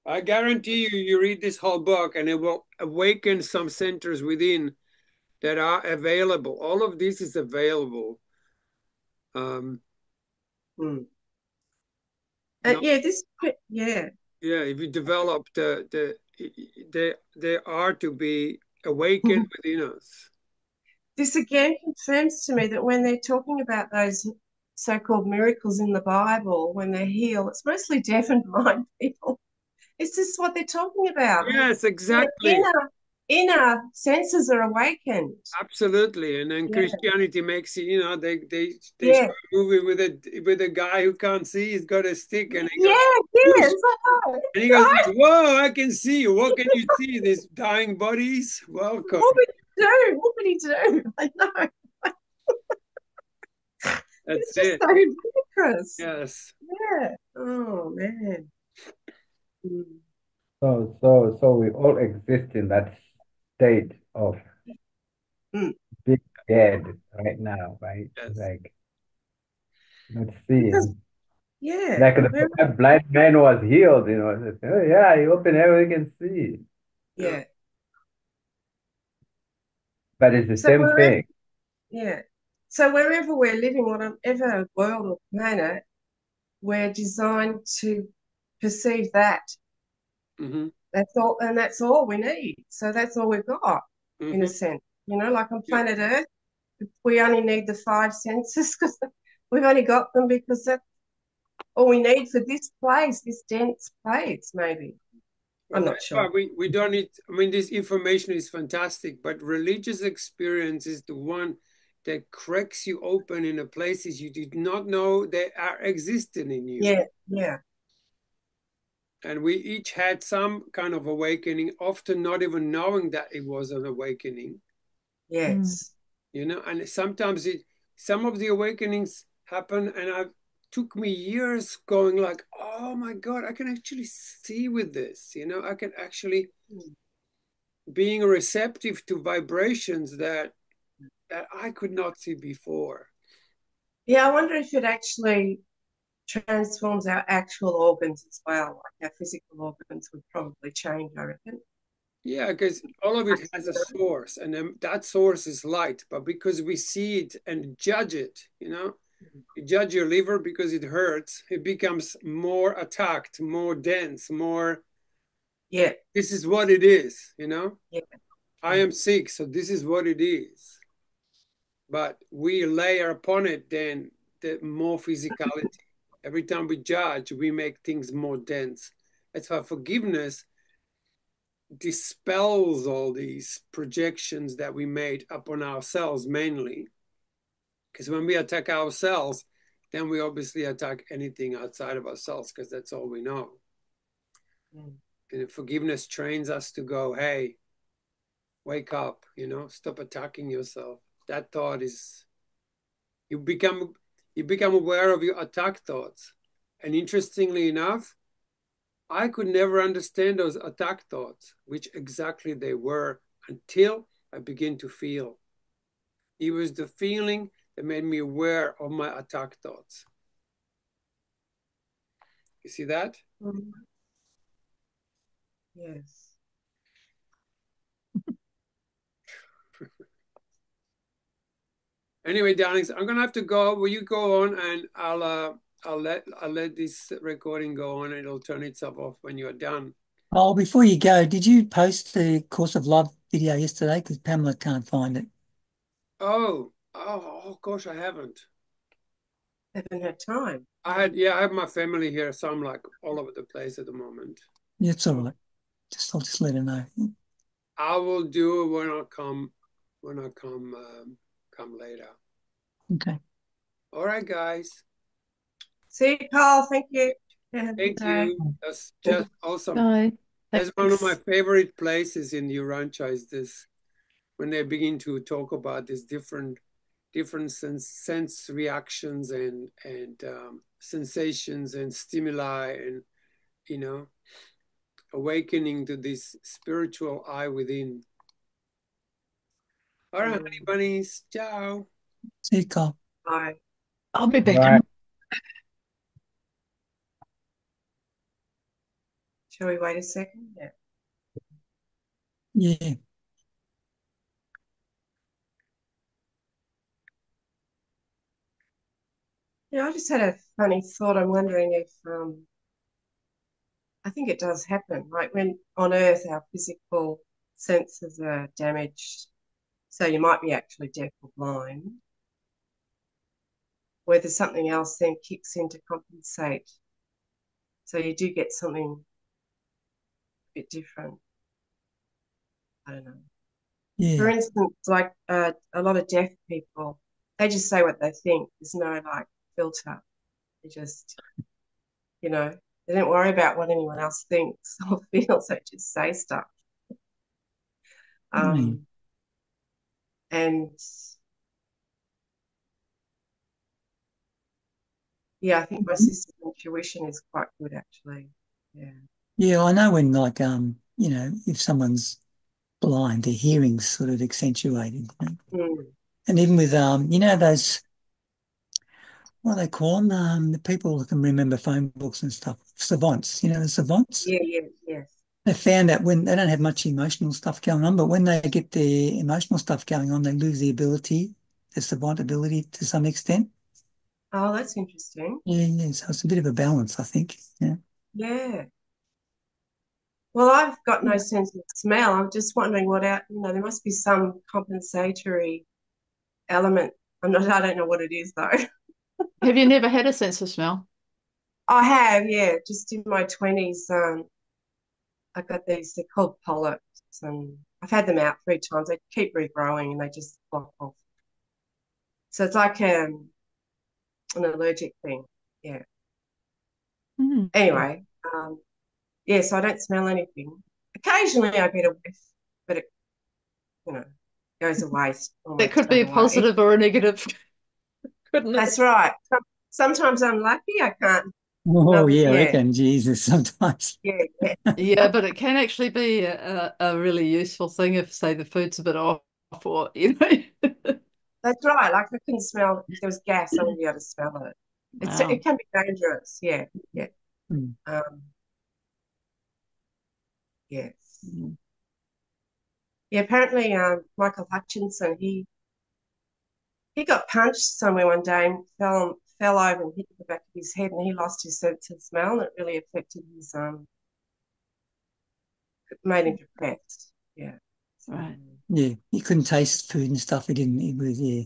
I guarantee you, you read this whole book and it will awaken some centers within that are available. All of this is available. we? Mm. No, Yeah. yeah, if you develop they are to be awakened within us. This again confirms to me that when they're talking about those so-called miracles in the Bible, when they heal, it's mostly deaf and blind people. It's just what they're talking about. Yes, Their exactly. inner senses are awakened. Absolutely. And then Yeah. Christianity makes it, you know, they show Yeah. a movie with a guy who can't see, he's got a stick and he Yeah, goes, yeah. whoosh, It's like, oh, and he goes right. like, whoa, I can see you. What can you see? These dying bodies? Welcome. What would he do? What would he do? I know. That's It's just it. so ludicrous. Yes. Yeah. Oh man. Mm. So we all exist in that state of Mm. being dead right now, right? Yes. Like not Because, seeing. yeah. Like the blind man was healed, you know. Oh, yeah, he opened everything and see. Yeah. But it's the So same wherever, thing. yeah. So wherever we're living, whatever world or planet, we're designed to perceive that. Mm-hmm. That's all, and that's all we need. So that's all we've got, in Mm-hmm. a sense. You know, like on Yeah. planet Earth, we only need the five senses because we've only got them because that's all we need for this place, this dense place, maybe. Well, I'm not that's why sure. we don't need, I mean, this information is fantastic, but religious experience is the one that cracks you open in the places you did not know they are existing in you. Yeah, yeah, And we each had some kind of awakening, often not even knowing that it was an awakening, yes. you know, and sometimes some of the awakenings happen and I took me years going like, oh my God, I can actually see with this, you know, I can actually Mm. being receptive to vibrations that I could not see before. Yeah, I wonder if it actually transforms our actual organs as well. Like our physical organs would probably change, I reckon. Yeah, because all of it has a source, and then that source is light. But because we see it and judge it, you know, you judge your liver because it hurts, it becomes more attacked, more dense, more. Yeah, This is what it is, you know. yeah. I am sick, so this is what it is. but we layer upon it then the more physicality. Every time we judge, we make things more dense. That's why forgiveness dispels all these projections that we made upon ourselves mainly. Because when we attack ourselves, then we obviously attack anything outside of ourselves because that's all we know. And forgiveness trains us to go, hey, wake up, stop attacking yourself. That thought is, you become aware of your attack thoughts. And interestingly enough, I could never understand those attack thoughts, which exactly they were, until I begin to feel. It was the feeling that made me aware of my attack thoughts. You see that? Yes. Anyway, darlings, I'm gonna have to go. Will you go on, and I'll let this recording go on, and it'll turn itself off when you're done. Oh, before you go, did you post the Course of Love video yesterday? Because Pamela can't find it. Oh, gosh, I haven't. Haven't had time. I have my family here, so I'm like all over the place at the moment. Yeah, it's all right. I'll just let her know. I will do it when I come later. Okay. All right, guys. See you, Carl. Thank you. Thank you. That's just awesome. Bye. That's one of my favorite places in Urantia is this, when they begin to talk about these different sense reactions and sensations and stimuli, and awakening to this spiritual eye within. All right, honey bunnies. Ciao. See you, Carl. Bye. I'll be back. Right. Shall we wait a second? Yeah. Yeah. Yeah, I just had a funny thought. I'm wondering if I think it does happen. Like when on Earth our physical senses are damaged, so you might be actually deaf or blind, whether something else then kicks in to compensate. So you do get something a bit different. I don't know. For Yeah. instance, like a lot of deaf people, they just say what they think. There's no like filter. They just, they don't worry about what anyone else thinks or feels. They just say stuff. Mm. And yeah, I think my sister's intuition is quite good actually. Yeah. Yeah, I know when if someone's blind, their hearing's sort of accentuated. And even with those, what do they call them? The people who can remember phone books and stuff, savants, the savants. Yeah, yeah, yes. They found that when they don't have much emotional stuff going on, but when they get their emotional stuff going on, they lose the savant ability to some extent. Oh, that's interesting. Yeah. So it's a bit of a balance, I think. Yeah. Yeah. Well, I've got no sense of smell. I'm just wondering there must be some compensatory element. I don't know what it is though. Have you never had a sense of smell? I have, yeah, just in my 20s. I got these, they're called polyps, and I've had them out 3 times. They keep regrowing and they just flop off. So it's like an allergic thing. Yeah. Anyway, yeah, so I don't smell anything. Occasionally I get a whiff, but it, goes away That almost could be straight a away. positive or a negative, couldn't it? That's right. Sometimes I'm lucky, I can't. Oh, yeah, I Yeah, reckon, Jesus, sometimes. yeah, yeah. Yeah, but it can actually be a really useful thing if, say, the food's a bit off or, That's right. Like I couldn't smell, if there was gas, I wouldn't be able to smell it. Wow. It can be dangerous. Yeah, yeah. Mm. Yes. Yeah, apparently Michael Hutchinson, he got punched somewhere one day and fell over and hit the back of his head, and he lost his sense of smell, and it really affected his made him depressed. Yeah. So, Right. Yeah, he couldn't taste food and stuff. He didn't. He was, yeah.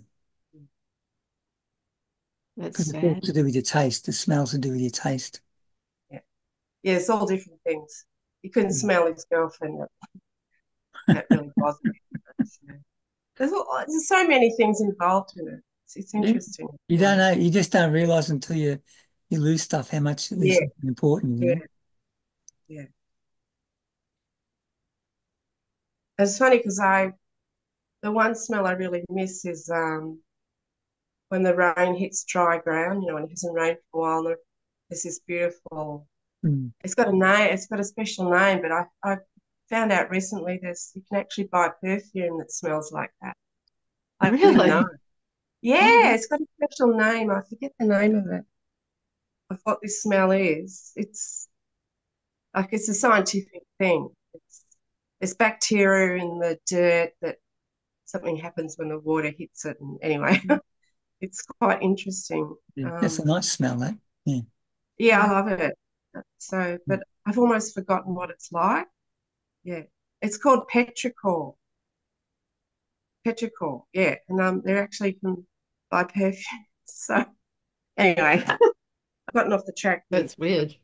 That's Because it's all sad. to do with your taste. The smells to do with your taste. Yeah, it's all different things. You couldn't smell his girlfriend. That really bothered me. So, there's so many things involved in it. It's interesting. You don't know. You just don't realize until you lose stuff how much there's Yeah, something important. You yeah, know? yeah. It's funny because the one smell I really miss is when the rain hits dry ground. You know, when it hasn't rained for a while, and there's this beautiful. Mm. It's got a name. It's got a special name, but I found out recently you can actually buy perfume that smells like that. I didn't know. Really? Yeah, it's got a special name. I forget the name of it. Of what this smell is. It's like it's a scientific thing. There's bacteria in the dirt that something happens when the water hits it. And anyway, it's quite interesting. Yeah. That's a nice smell, that. Yeah. Yeah, I love it. So, but I've almost forgotten what it's like. Yeah, it's called petrichor. Petrichor, yeah, and they're actually can buy perfume. So anyway, I've gotten off the track here. That's weird.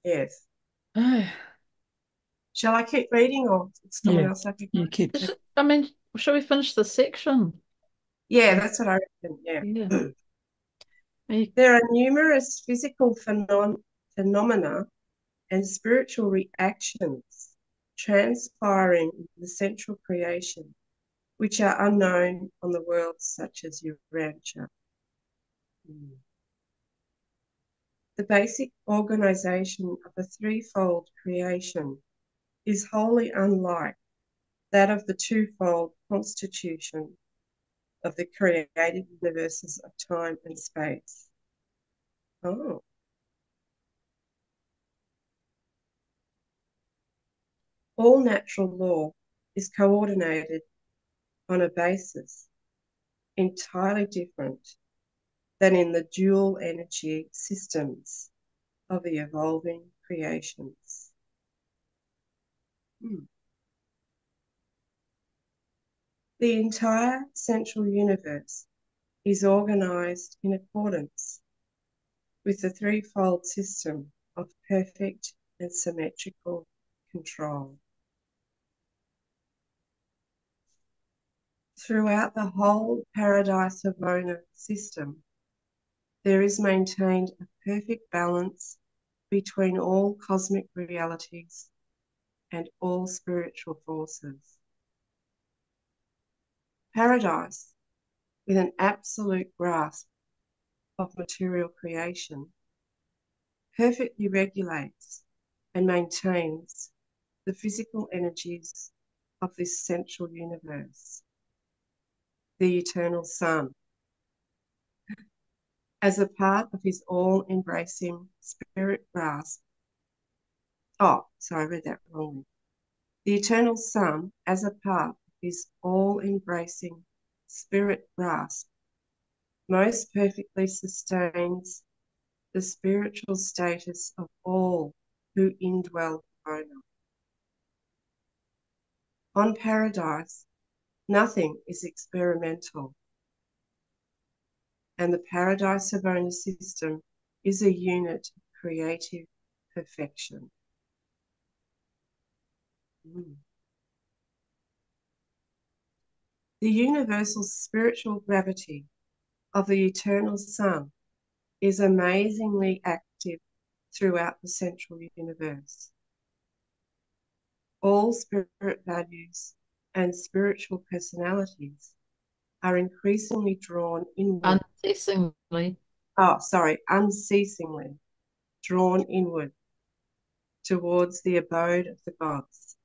Yes. Oh. Shall I keep reading or someone Yeah. else have to You go? keep. I mean, shall we finish the section? Yeah, that's what I reckon. Yeah. Yeah. You- There are numerous physical phenomena and spiritual reactions transpiring in the central creation, which are unknown on the worlds such as Urantia. The basic organization of a threefold creation is wholly unlike that of the twofold constitution of the created universes of time and space. Oh. All natural law is coordinated on a basis entirely different than in the dual energy systems of the evolving creations. The entire central universe is organized in accordance with the threefold system of perfect and symmetrical control. Throughout the whole Paradise-Havona system, there is maintained a perfect balance between all cosmic realities and all spiritual forces. Paradise, with an absolute grasp of material creation, perfectly regulates and maintains the physical energies of this central universe, the eternal sun, as a part of his all-embracing spirit grasp. Oh, sorry, I read that wrongly. The eternal sun, as a part of his all-embracing spirit grasp, most perfectly sustains the spiritual status of all who indwell Havona. On Paradise, nothing is experimental, and the Paradise-Havona system is a unit of creative perfection. The universal spiritual gravity of the eternal sun is amazingly active throughout the central universe. All spirit values and spiritual personalities are increasingly drawn inward. Unceasingly drawn inward towards the abode of the gods.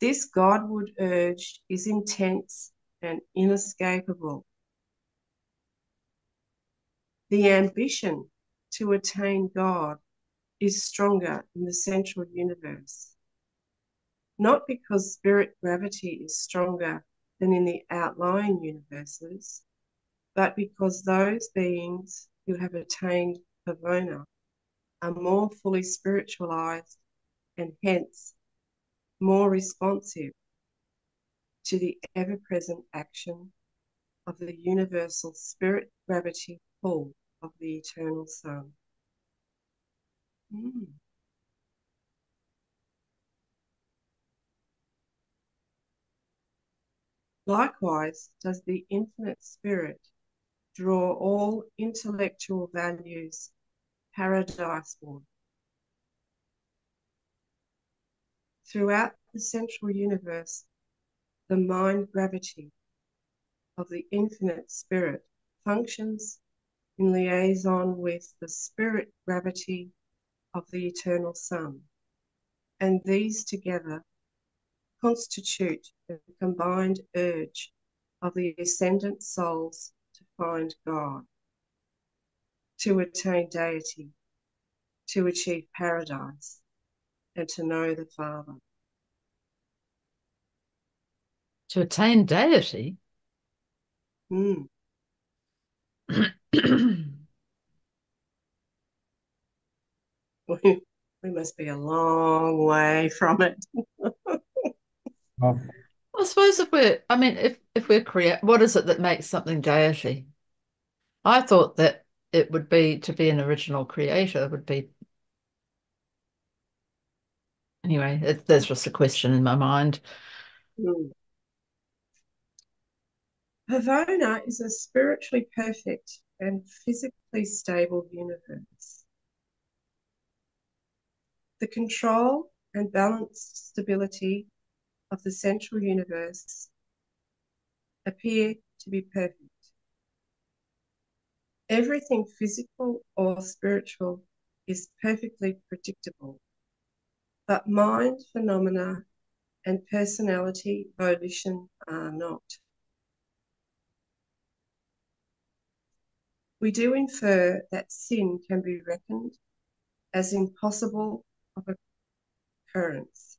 This Godward urge is intense and inescapable. The ambition to attain God is stronger in the central universe, not because spirit gravity is stronger than in the outlying universes, but because those beings who have attained Havona are more fully spiritualized and hence more responsive to the ever-present action of the universal spirit gravity pull of the eternal sun. Likewise does the infinite spirit draw all intellectual values paradise-ward. Throughout the central universe, the mind gravity of the infinite spirit functions in liaison with the spirit gravity of the eternal sun, and these together constitute the combined urge of the ascendant souls to find God, to attain deity, to achieve paradise, and to know the Father. To attain deity? We must be a long way from it. Oh, I suppose if we're create, what is it that makes something deity? I thought that it would be to be an original creator would be anyway. There's just a question in my mind. Havona is a spiritually perfect and physically stable universe. The control and balanced stability of the central universe appear to be perfect. Everything physical or spiritual is perfectly predictable, but mind phenomena and personality volition are not. We do infer that sin can be reckoned as impossible of occurrence.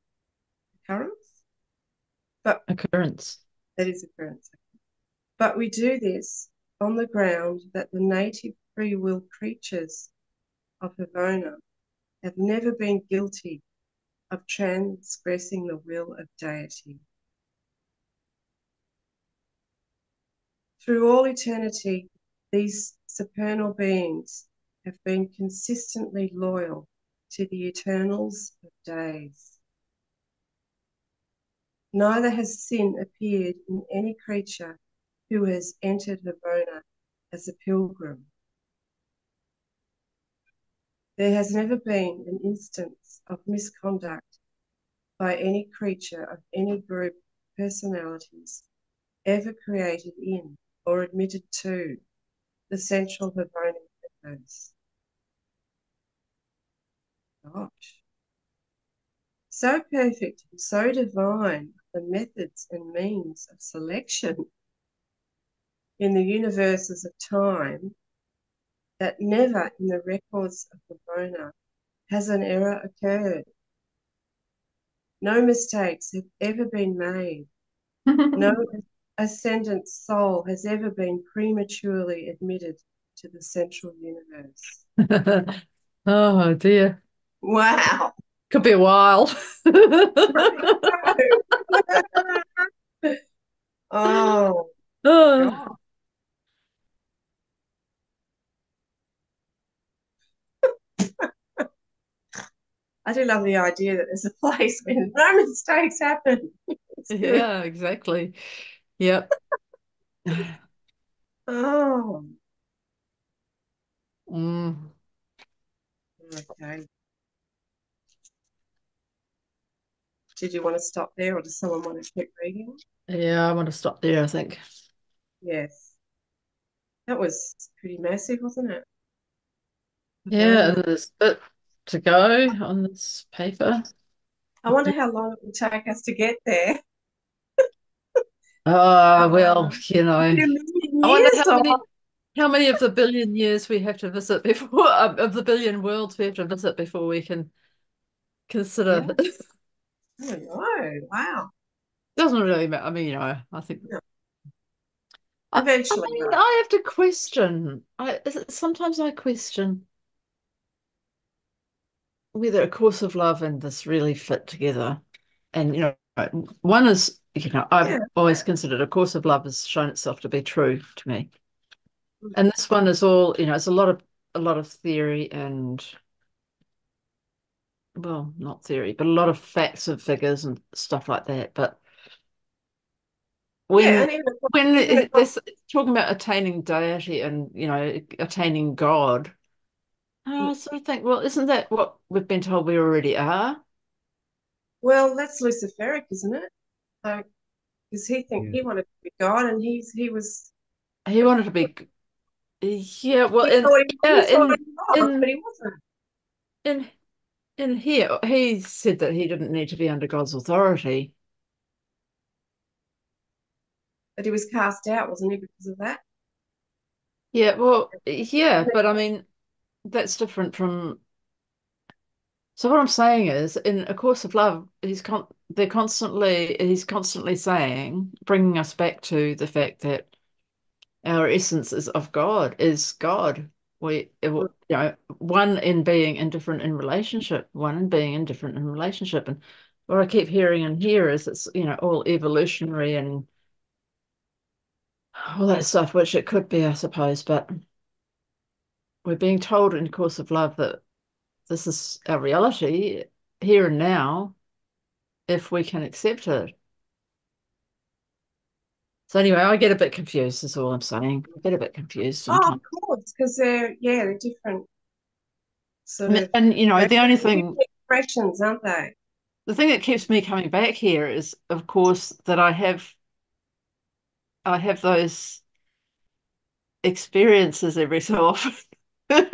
But Occurrence. that is occurrence. But we do this on the ground that the native free will creatures of Havona have never been guilty of transgressing the will of deity. Through all eternity, these supernal beings have been consistently loyal to the eternals of days. Neither has sin appeared in any creature who has entered Havona as a pilgrim. There has never been an instance of misconduct by any creature of any group of personalities ever created in or admitted to the central Havona universe. Gosh. So perfect and so divine are the methods and means of selection in the universes of time that never in the records of Havona has an error occurred. No mistakes have ever been made. No ascendant soul has ever been prematurely admitted to the central universe. Oh dear. Wow. Could be a while. Oh, Oh. God. I do love the idea that there's a place where no mistakes happen. Yeah, exactly. Yep. Oh, Mm. okay. Did you want to stop there or does someone want to keep reading? Yeah, I want to stop there, I think. Yes. That was pretty massive, wasn't it? Yeah, Havona. and there's a bit to go on this paper. I wonder how long it will take us to get there. Well, A few million I wonder years or how many of the billion years we have to visit before of the billion worlds we have to visit before we can consider. yeah. I don't know. Wow. Doesn't really matter. I mean, I think Yeah. I Eventually, mean, though. I have to question. Sometimes I question whether A Course of Love and this really fit together. And one is, I've Yeah. always considered A Course of Love has shown itself to be true to me. And this one is all, it's a lot of theory and, well, not theory, but a lot of facts and figures and stuff like that. But Yeah, when and this talking about attaining deity and, attaining God, I sort of think, well, isn't that what we've been told we already are? well, that's Luciferic, isn't it? Because Yeah. he wanted to be God, and he was He wanted to be, yeah, well, he thought he thought he was, but in he wasn't. in in here, he said that he didn't need to be under God's authority. But he was cast out, wasn't he, because of that? Yeah, well, yeah, but I mean, that's different from. So what I'm saying is, in A Course of Love, he's constantly saying, bringing us back to the fact that our essence is of God, is God. One in being indifferent in relationship, one in being indifferent in relationship. And what I keep hearing in here is it's, all evolutionary and all that stuff, which it could be, I suppose, but we're being told in A Course of Love that this is our reality here and now, if we can accept it. So anyway, I get a bit confused, is all I'm saying. I get a bit confused Oh, of sometimes. course, because they're different sort of And the only different thing, expressions, aren't they? the thing that keeps me coming back here is, of course, that I have those experiences every so often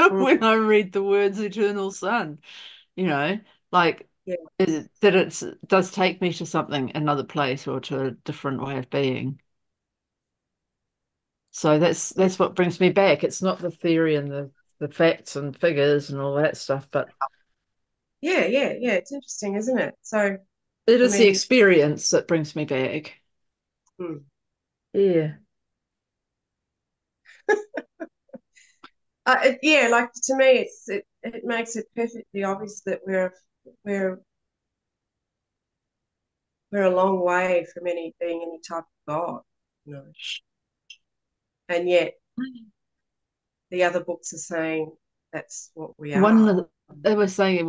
Mm, when I read the words eternal sun, you know, like yeah, that it does take me to something, another place or to a different way of being. So that's what brings me back. It's not the theory and the facts and figures and all that stuff, but yeah. It's interesting, isn't it? So, it I is the mean, experience that brings me back. mm. Yeah. Yeah, like to me, it makes it perfectly obvious that we're we're a long way from being any type of God, you know. And yet the other books are saying that's what we are. One, they were saying,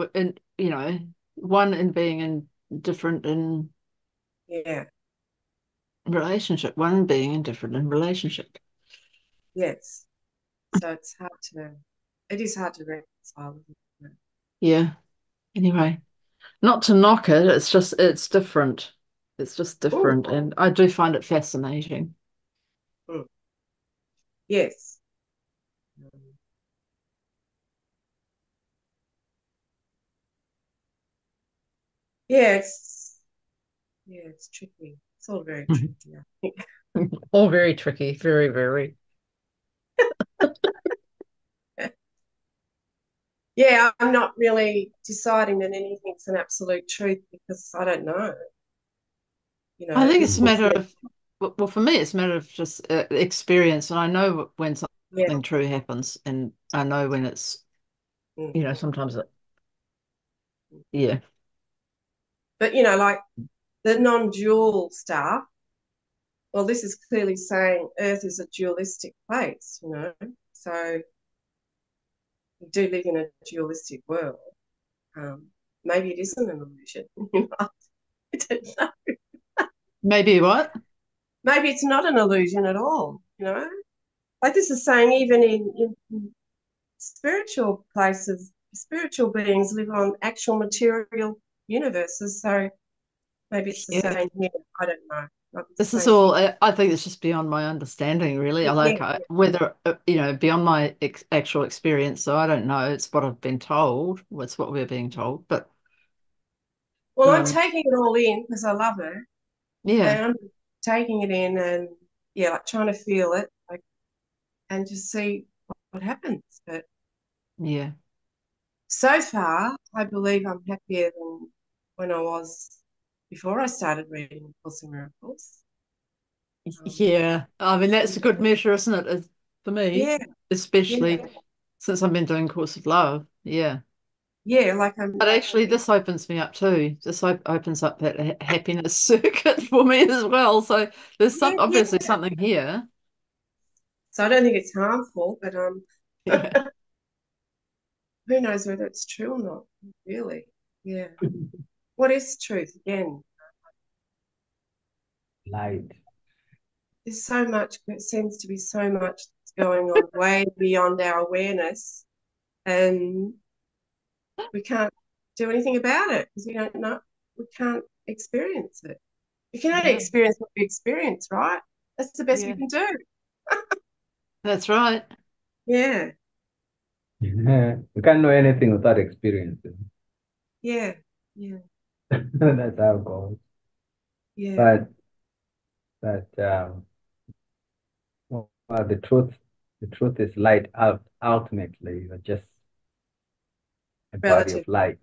one in being in different in Yeah, relationship, one in being indifferent in relationship. yes. So it is hard to reconcile, isn't it? Yeah. Anyway, not to knock it, it's different. It's just Oh, different, and I do find it fascinating. mm, yes. Um, yeah, it's tricky. It's all very tricky, I think. All very tricky, very, very. Yeah, I'm not really deciding that anything's an absolute truth because I don't know. You I know, think it's this a book matter said, of, well, for me, it's a matter of just experience, and I know when yeah, something true happens, and I know when it's, mm. sometimes yeah. But like the non-dual stuff, well, this is clearly saying Earth is a dualistic place, So we do live in a dualistic world. Um, Maybe it isn't an illusion. I don't know. Maybe what? Maybe it's not an illusion at all. Like this is saying even in spiritual places, spiritual beings live on actual material universes. So maybe it's the Yeah. same here. I don't know. Might be the This is same all, thing. I think it's just beyond my understanding, really. I Yeah, like, yeah. whether, beyond my actual experience. So I don't know. It's what I've been told. It's what we're being told. But, Well, I'm um, taking it all in because I love it, yeah, and I'm taking it in and yeah, like trying to feel it, like and just see what happens. But yeah. so far, I believe I'm happier than when I was before I started reading Course in Miracles. Um, Yeah. I mean, that's a good measure, isn't it? For me, yeah, yeah, especially since I've been doing Course of Love. Yeah. yeah, like I'm. But actually, this opens me up too. This opens up that happiness circuit for me as well. So there's Yeah, obviously yeah. something here. So I don't think it's harmful, but Yeah. who knows whether it's true or not? Really? Yeah. What is truth again? Light. There's so much. It seems to be so much that's going on way beyond our awareness, and we can't do anything about it because we don't know. We can't experience it. We can only Yeah. experience what we experience, right? That's the best we Yeah. can do. That's right. Yeah, We can't know anything without experiencing. yeah, yeah, That's how it goes. yeah. But well, the truth is light. Ultimately, you're just a body Relative. of light,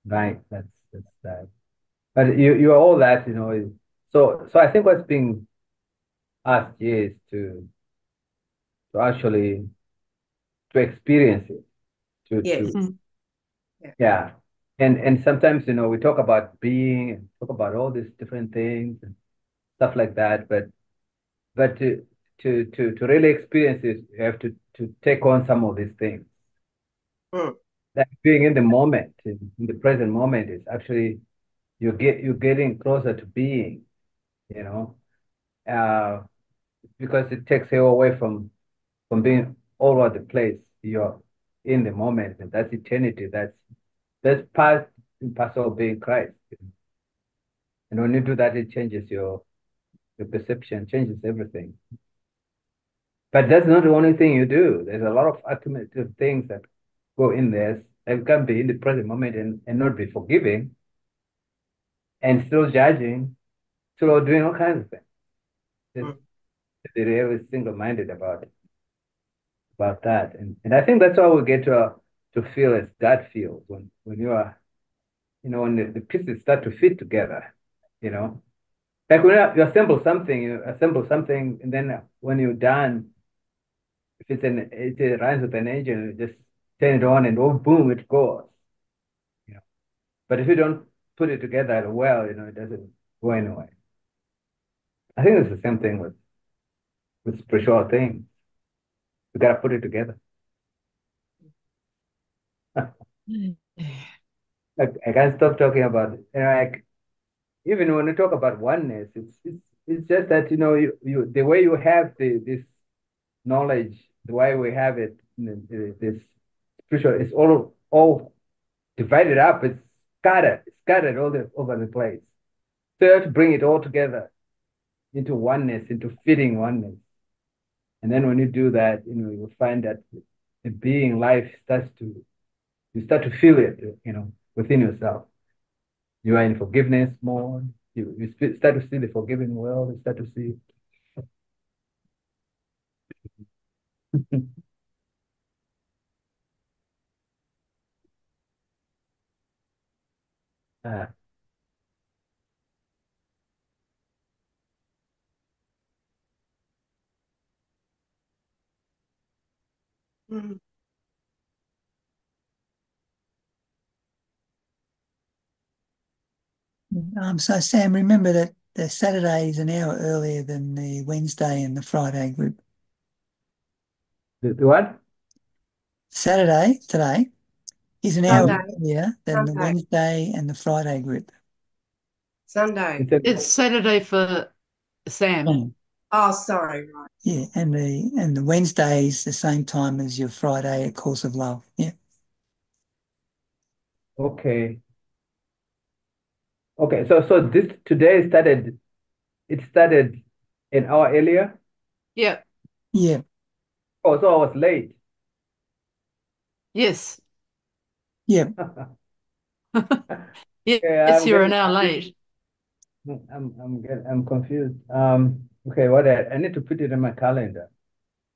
right? That's that. But you're all that, So I think what's being asked here is to actually to experience it, to Yes. Mm. Yeah. yeah. And sometimes, we talk about being and talk about all these different things and stuff like that, but to really experience it, you have to take on some of these things. Mm. That being in the moment, in the present moment, is actually you're getting closer to being, you know, uh, because it takes you away from being all over the place. You're in the moment, and that's eternity. That's part and parcel of being Christ. And when you do that, it changes your perception, changes everything. But that's not the only thing you do. There's a lot of accumulative things that go in there. And can be in the present moment and not be forgiving and still judging, still doing all kinds of things. Just Mm. be really single-minded about that. And I think that's how we get to feel as God feels when you are, when the pieces start to fit together, you know. Like when you assemble something, and then when you're done, if it runs with an engine, you just turn it on and oh boom, it goes. You know. But if you don't put it together well, it doesn't go anywhere. I think it's the same thing with spiritual things. We gotta put it together. I can't stop talking about it. Like even when you talk about oneness, it's just that you the way you have this knowledge, the way we have it, this spiritual, it's all divided up. It's scattered over the place. So you have to bring it all together into oneness, into fitting oneness. And then when you do that, you'll find that the being life you start to feel it, within yourself. You are in forgiveness more. You start to see the forgiving world. You start to see. uh, Mm. So Sam, remember that the Saturday is an hour earlier than the Wednesday and the Friday group. the what? Saturday today is an hour Sunday. Mhm. earlier than the Sunday. Wednesday and the Friday group. Sunday. It's a, It's Saturday for Sam. Mm. Oh, sorry. Right. Yeah, and the Wednesday is the same time as your Friday at Course of Love. Yeah. okay. Okay. So this today started. It started an hour earlier. Yep. Yeah. Oh, so I was late. Yes. Yeah. Yeah, Yes, I'm you're an getting hour confused. late. I'm confused. Okay, I need to put it in my calendar.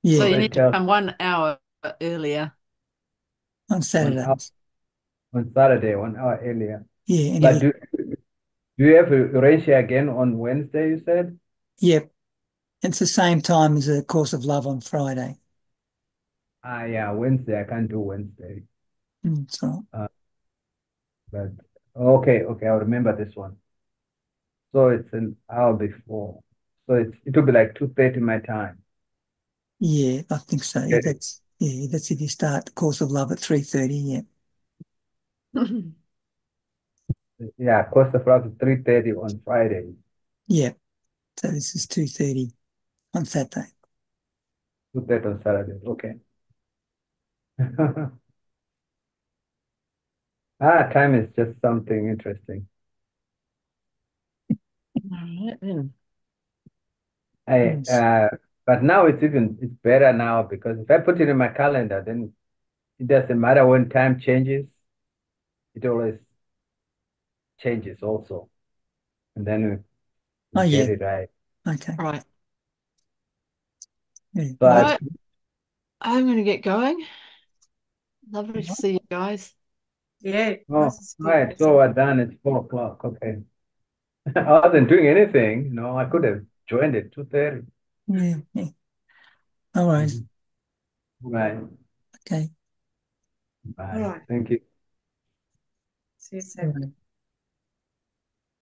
So Yeah. So you it need to tells come 1 hour earlier. On 1 hour Saturdays. on Saturday, 1 hour earlier. Yeah. And if But you, do you have Urantia again on Wednesday, you said? yep, it's the same time as the Course of Love on Friday. Yeah, Wednesday. I can't do Wednesday. So But okay, I'll remember this one. So it's an hour before. So it'll be like 2:30 my time. yeah, I think so. Okay. That's if you start the Course of Love at 3:30. Yeah, Yeah, Course of Love is 3:30 on Friday. yeah. So this is 2:30 on Saturday. 2:30 on Saturday. Okay. Time is just something interesting. All right then. But now it's better now because if I put it in my calendar, then it doesn't matter when time changes, it always changes also. And then we Oh yeah. get it right. Okay. Right. Yeah. All But right. I'm going to get going. Lovely to see you guys. Yeah. oh, Nice to see right. you. So we're done. It's 4 o'clock. Okay. I wasn't doing anything. I could have joined at 2:30. Yeah. Yeah. No worries. Right. Okay. All Bye. right. Thank you. See you soon. All right.